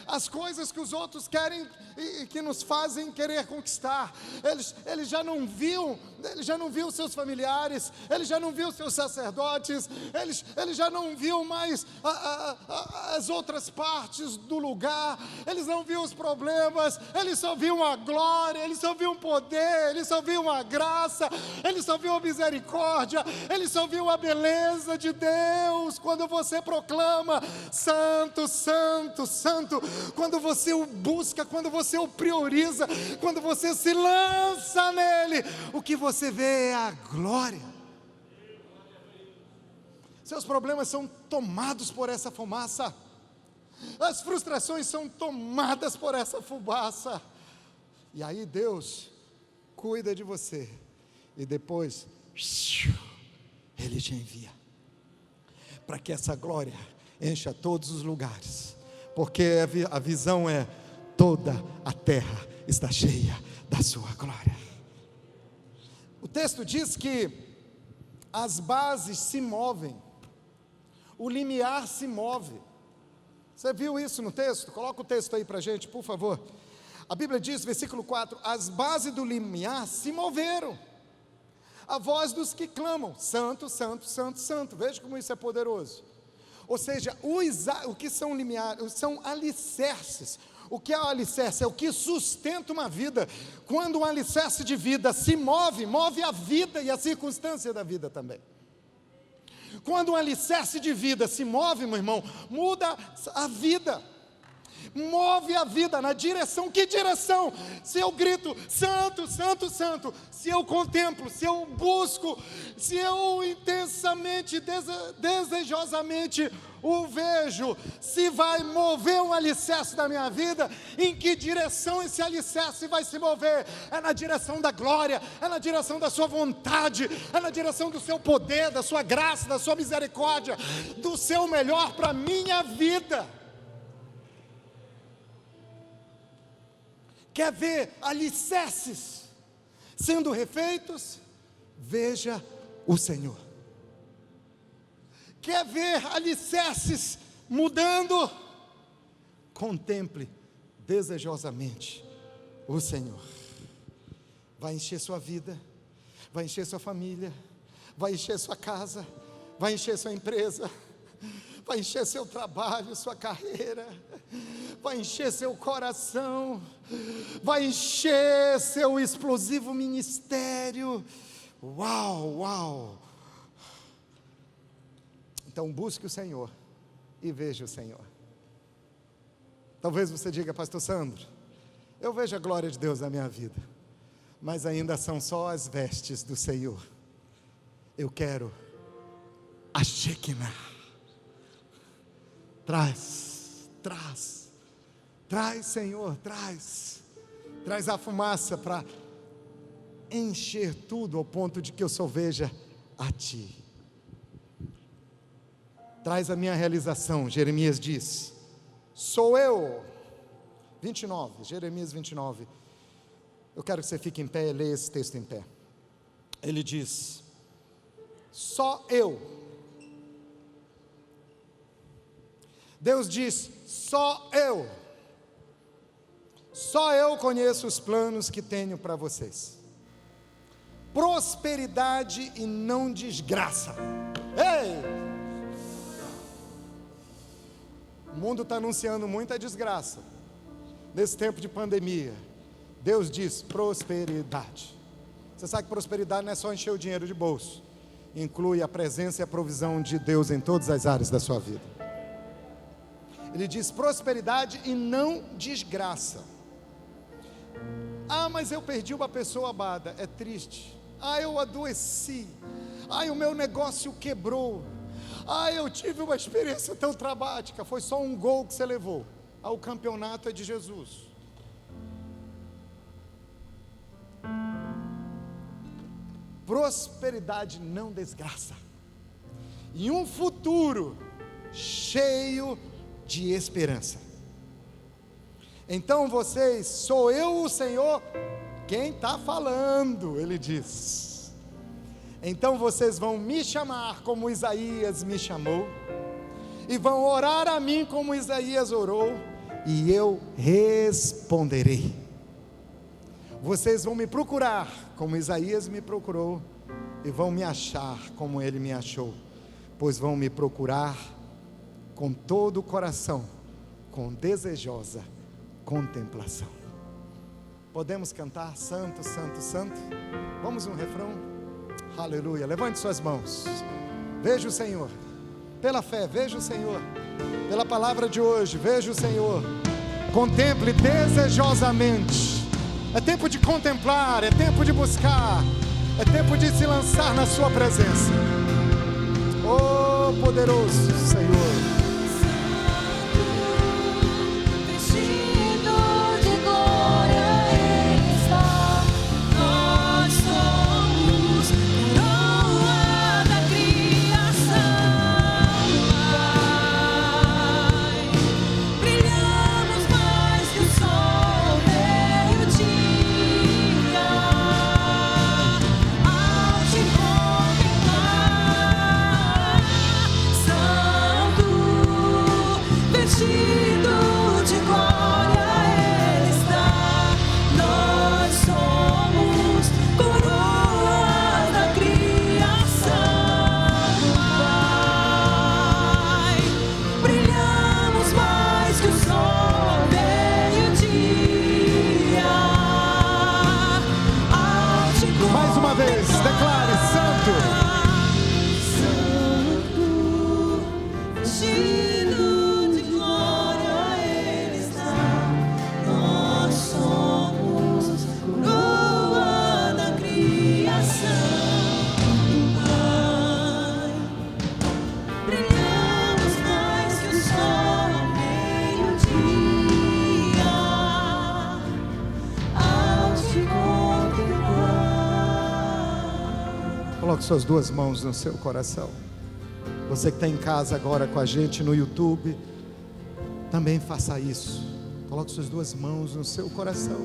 as coisas que os outros querem e que nos fazem querer conquistar. Ele já não viu seus familiares. Ele já não viu seus sacerdotes. Ele já não viu mais as outras partes do lugar. Eles não viu os problemas. Ele só viu a glória. Ele só viu um poder. Ele só viu uma graça. Ele só viu a misericórdia, ele só viu a beleza de Deus. Quando você proclama santo, santo, santo, quando você o busca, quando você o prioriza, quando você se lança nele, o que você vê é a glória. Seus problemas são tomados por essa fumaça, as frustrações são tomadas por essa fumaça, e aí Deus cuida de você. E depois, Ele te envia, para que essa glória encha todos os lugares, porque a visão é, toda a terra está cheia da sua glória. O texto diz que as bases se movem, o limiar se move. Você viu isso no texto? Coloca o texto aí para a gente, por favor. A Bíblia diz, versículo 4, as bases do limiar se moveram, a voz dos que clamam, santo, santo, santo, santo. Veja como isso é poderoso. Ou seja, o que são limiares, são alicerces. O que é o alicerce? É o que sustenta uma vida. Quando um alicerce de vida se move, move a vida e a circunstância da vida também. Quando um alicerce de vida se move, meu irmão, muda a vida. Move a vida na direção, que direção? Se eu grito, santo, santo, santo, se eu contemplo, se eu busco, se eu intensamente, desejosamente o vejo, se vai mover um alicerce da minha vida, em que direção esse alicerce vai se mover? É na direção da glória, é na direção da sua vontade, é na direção do seu poder, da sua graça, da sua misericórdia, do seu melhor para a minha vida. Quer ver alicerces sendo refeitos? Veja o Senhor. Quer ver alicerces mudando? Contemple desejosamente o Senhor. Vai encher sua vida, vai encher sua família, vai encher sua casa, vai encher sua empresa, vai encher seu trabalho, sua carreira, vai encher seu coração, vai encher seu explosivo ministério. Uau, uau! Então busque o Senhor e veja o Senhor. Talvez você diga, pastor Sandro, eu vejo a glória de Deus na minha vida, mas ainda são só as vestes do Senhor. Eu quero a Shekinah. Traz, Senhor, traz a fumaça para encher tudo ao ponto de que eu só veja a Ti. Traz a minha realização. Jeremias diz, sou eu. 29, Jeremias 29. Eu quero que você fique em pé e leia esse texto em pé. Ele diz, só eu. Deus diz, só eu conheço os planos que tenho para vocês. Prosperidade e não desgraça. Ei! O mundo está anunciando muita desgraça. Nesse tempo de pandemia, Deus diz prosperidade. Você sabe que prosperidade não é só encher o dinheiro de bolso. Inclui a presença e a provisão de Deus em todas as áreas da sua vida. Ele diz prosperidade e não desgraça. Ah, mas eu perdi uma pessoa amada, é triste. Ah, eu adoeci. Ah, o meu negócio quebrou. Ah, eu tive uma experiência tão traumática. Foi só um gol que você levou. Ah, o campeonato é de Jesus. Prosperidade não desgraça. E um futuro cheio de esperança. Então vocês, sou eu o Senhor quem está falando, ele diz. Então vocês vão me chamar como Isaías me chamou, e vão orar a mim como Isaías orou, e eu responderei. Vocês vão me procurar como Isaías me procurou, e vão me achar como ele me achou, pois vão me procurar com todo o coração, com desejosa contemplação. Podemos cantar santo, santo, santo? Vamos um refrão? Aleluia, levante suas mãos. Veja o Senhor, pela fé, veja o Senhor, pela palavra de hoje, veja o Senhor. Contemple desejosamente. É tempo de contemplar, é tempo de buscar, é tempo de se lançar na sua presença. Oh, poderoso Senhor. Coloque suas duas mãos no seu coração. Você que está em casa agora com a gente no YouTube, também faça isso. Coloque suas duas mãos no seu coração.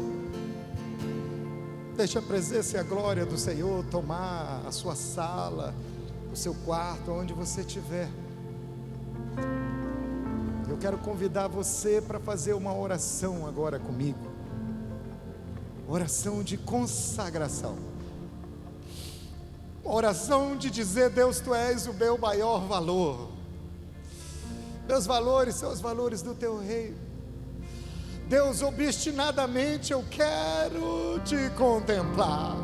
Deixe a presença e a glória do Senhor tomar a sua sala, o seu quarto, onde você estiver. Eu quero convidar você para fazer uma oração agora comigo. Oração de consagração. Oração de dizer: Deus, Tu és o meu maior valor. Meus valores são os valores do Teu reino. Deus, obstinadamente eu quero Te contemplar.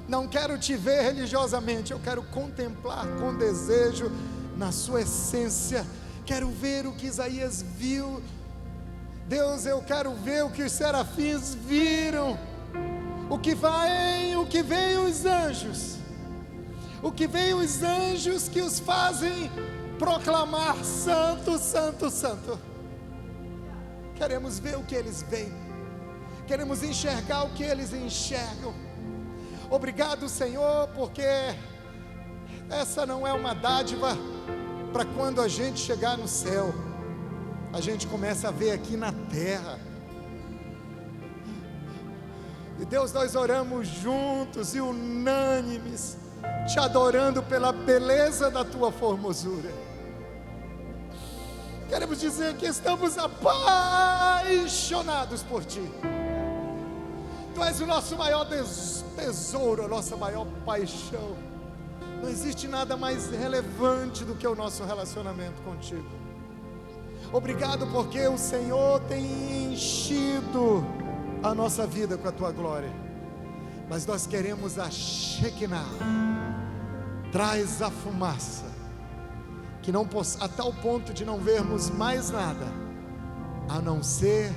Não quero Te ver religiosamente, eu quero contemplar com desejo na Sua essência. Quero ver o que Isaías viu. Deus, eu quero ver o que os serafins viram. O que vem os anjos, o que vem os anjos que os fazem proclamar santo, santo, santo. Queremos ver o que eles veem, queremos enxergar o que eles enxergam. Obrigado, Senhor, porque essa não é uma dádiva para quando a gente chegar no céu, a gente começa a ver aqui na terra. E Deus, nós oramos juntos e unânimes, Te adorando pela beleza da Tua formosura. Queremos dizer que estamos apaixonados por Ti. Tu és o nosso maior tesouro, a nossa maior paixão. Não existe nada mais relevante do que o nosso relacionamento contigo. Obrigado porque o Senhor tem enchido a nossa vida com a Tua glória, mas nós queremos a Shekinah. Traz a fumaça, que a tal ponto de não vermos mais nada a não ser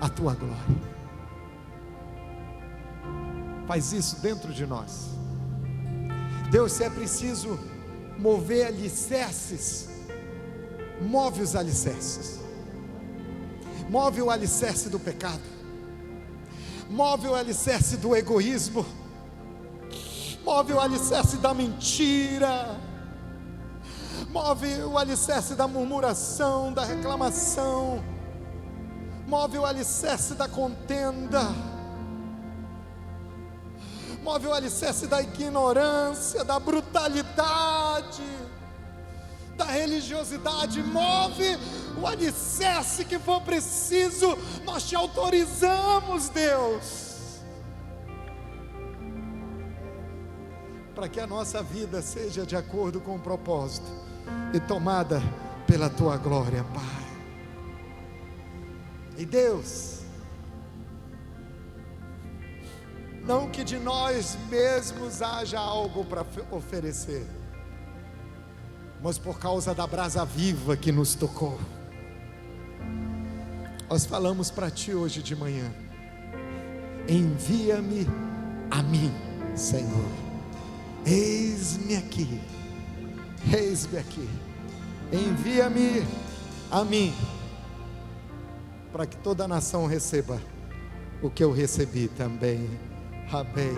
a tua glória. Faz isso dentro de nós. Deus, se é preciso mover alicerces, move os alicerces. Move o alicerce do pecado, move o alicerce do egoísmo, move o alicerce da mentira, move o alicerce da murmuração, da reclamação, move o alicerce da contenda, move o alicerce da ignorância, da brutalidade, da religiosidade. Move o alicerce que for preciso. Nós te autorizamos, Deus, para que a nossa vida seja de acordo com o propósito e tomada pela tua glória, Pai. E Deus, não que de nós mesmos haja algo para oferecer, mas por causa da brasa viva que nos tocou, nós falamos para Ti hoje de manhã: envia-me a mim, Senhor. Eis-me aqui, eis-me aqui. Envia-me a mim, para que toda a nação receba o que eu recebi também. Amém,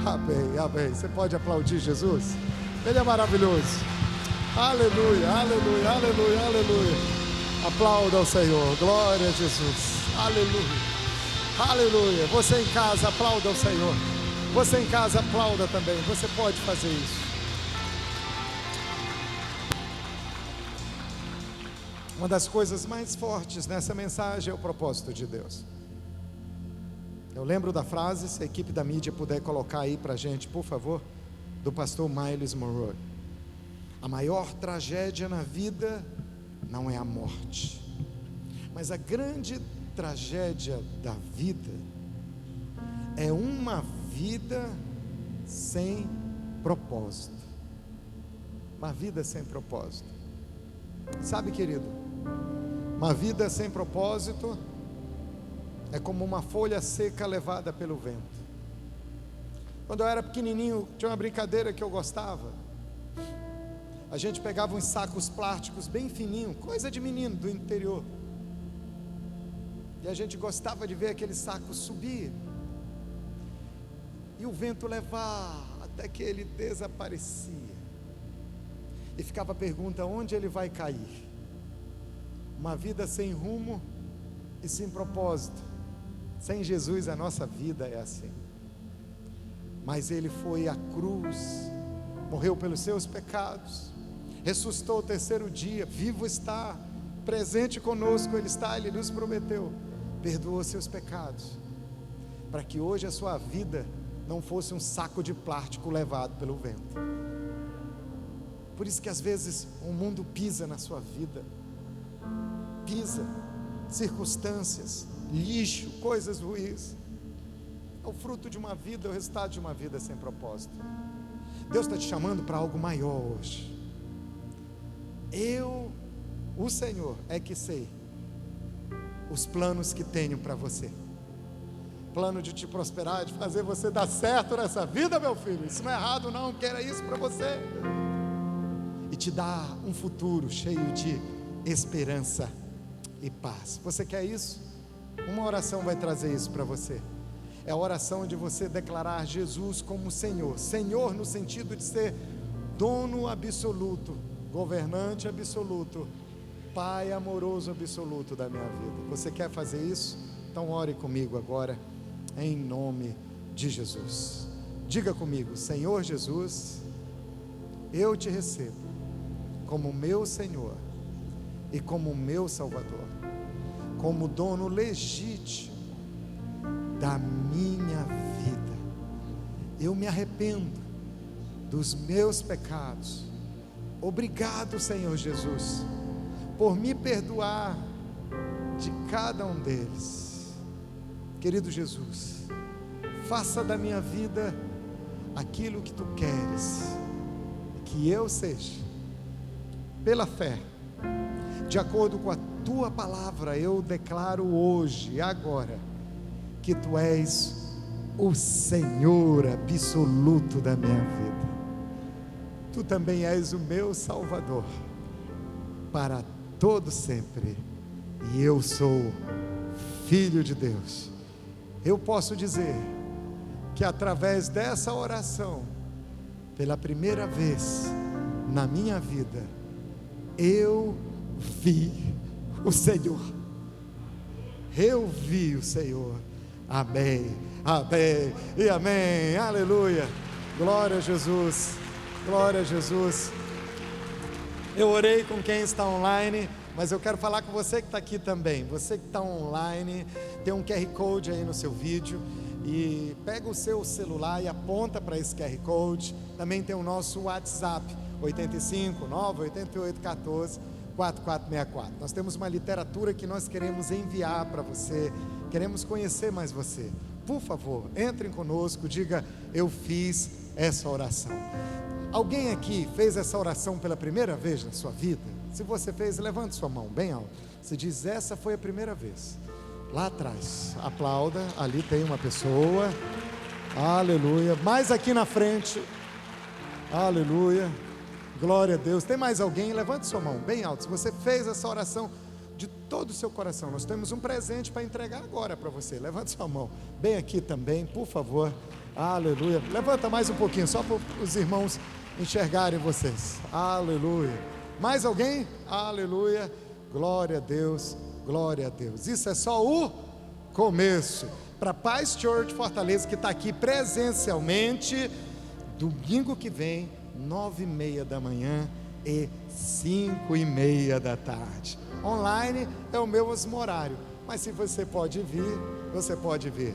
amém, amém. Você pode aplaudir Jesus? Ele é maravilhoso. Aleluia, aleluia, aleluia, aleluia. Aplauda ao Senhor, glória a Jesus. Aleluia, aleluia. Você em casa, aplauda ao Senhor. Você em casa, aplauda também. Você pode fazer isso. Uma das coisas mais fortes nessa mensagem é o propósito de Deus. Eu lembro da frase, se a equipe da mídia puder colocar aí para a gente, por favor, do pastor Myles Monroe: a maior tragédia na vida não é a morte, mas a grande tragédia da vida é uma vida sem propósito. Uma vida sem propósito. Sabe, querido, uma vida sem propósito é como uma folha seca levada pelo vento. Quando eu era pequenininho, tinha uma brincadeira que eu gostava. A gente pegava uns sacos plásticos bem fininhos, coisa de menino do interior, e a gente gostava de ver aquele saco subir e o vento levar até que ele desaparecia, e ficava a pergunta: onde ele vai cair? Uma vida sem rumo e sem propósito. Sem Jesus a nossa vida é assim. Mas Ele foi à cruz, morreu pelos seus pecados, ressuscitou o terceiro dia, vivo está, presente conosco Ele está. Ele nos prometeu, perdoou seus pecados, para que hoje a sua vida não fosse um saco de plástico levado pelo vento. Por isso que às vezes o mundo pisa na sua vida, pisa, circunstâncias, lixo, coisas ruins. É o fruto de uma vida, é o resultado de uma vida sem propósito. Deus está te chamando para algo maior hoje. Eu, o Senhor, é que sei os planos que tenho para você. Plano de te prosperar, de fazer você dar certo nessa vida, meu filho. Isso não é errado não, quero isso para você. E te dar um futuro cheio de esperança e paz. Você quer isso? Uma oração vai trazer isso para você. É a oração de você declarar Jesus como Senhor. Senhor no sentido de ser dono absoluto, governante absoluto, Pai amoroso absoluto da minha vida. Você quer fazer isso? Então ore comigo agora, em nome de Jesus. Diga comigo: Senhor Jesus, eu te recebo como meu Senhor e como meu Salvador, como dono legítimo da minha vida. Eu me arrependo dos meus pecados. Obrigado, Senhor Jesus, por me perdoar de cada um deles. Querido Jesus, faça da minha vida aquilo que Tu queres, que eu seja pela fé, de acordo com a tua palavra, eu declaro hoje e agora que tu és o Senhor absoluto da minha vida. Tu também és o meu Salvador para todo sempre, e eu sou filho de Deus. Eu posso dizer que através dessa oração, pela primeira vez na minha vida, eu vi o Senhor. Eu vi o Senhor. Amém, amém e amém. Aleluia. Glória a Jesus. Glória a Jesus. Eu orei com quem está online, mas eu quero falar com você que está aqui também. Você que está online, tem um QR Code aí no seu vídeo, e pega o seu celular e aponta para esse QR Code. Também tem o nosso WhatsApp, 85 988 14 4464. Nós temos uma literatura que nós queremos enviar para você, queremos conhecer mais você. Por favor, entrem conosco, diga: eu fiz essa oração. Alguém aqui fez essa oração pela primeira vez na sua vida? Se você fez, levante sua mão bem alto. Você diz: essa foi a primeira vez. Lá atrás, aplauda, ali tem uma pessoa. Aleluia. Mais aqui na frente. Aleluia. Glória a Deus. Tem mais alguém? Levante sua mão bem alto. Se você fez essa oração de todo o seu coração, nós temos um presente para entregar agora para você. Levante sua mão bem aqui também, por favor. Aleluia. Levanta mais um pouquinho, só para os irmãos enxergarem vocês. Aleluia. Mais alguém? Aleluia. Glória a Deus. Glória a Deus. Isso é só o começo. Para Paz Church Fortaleza, que está aqui presencialmente, domingo que vem, 9h30 da manhã e 5h30 da tarde. Online é o mesmo horário, mas se você pode vir, você pode vir.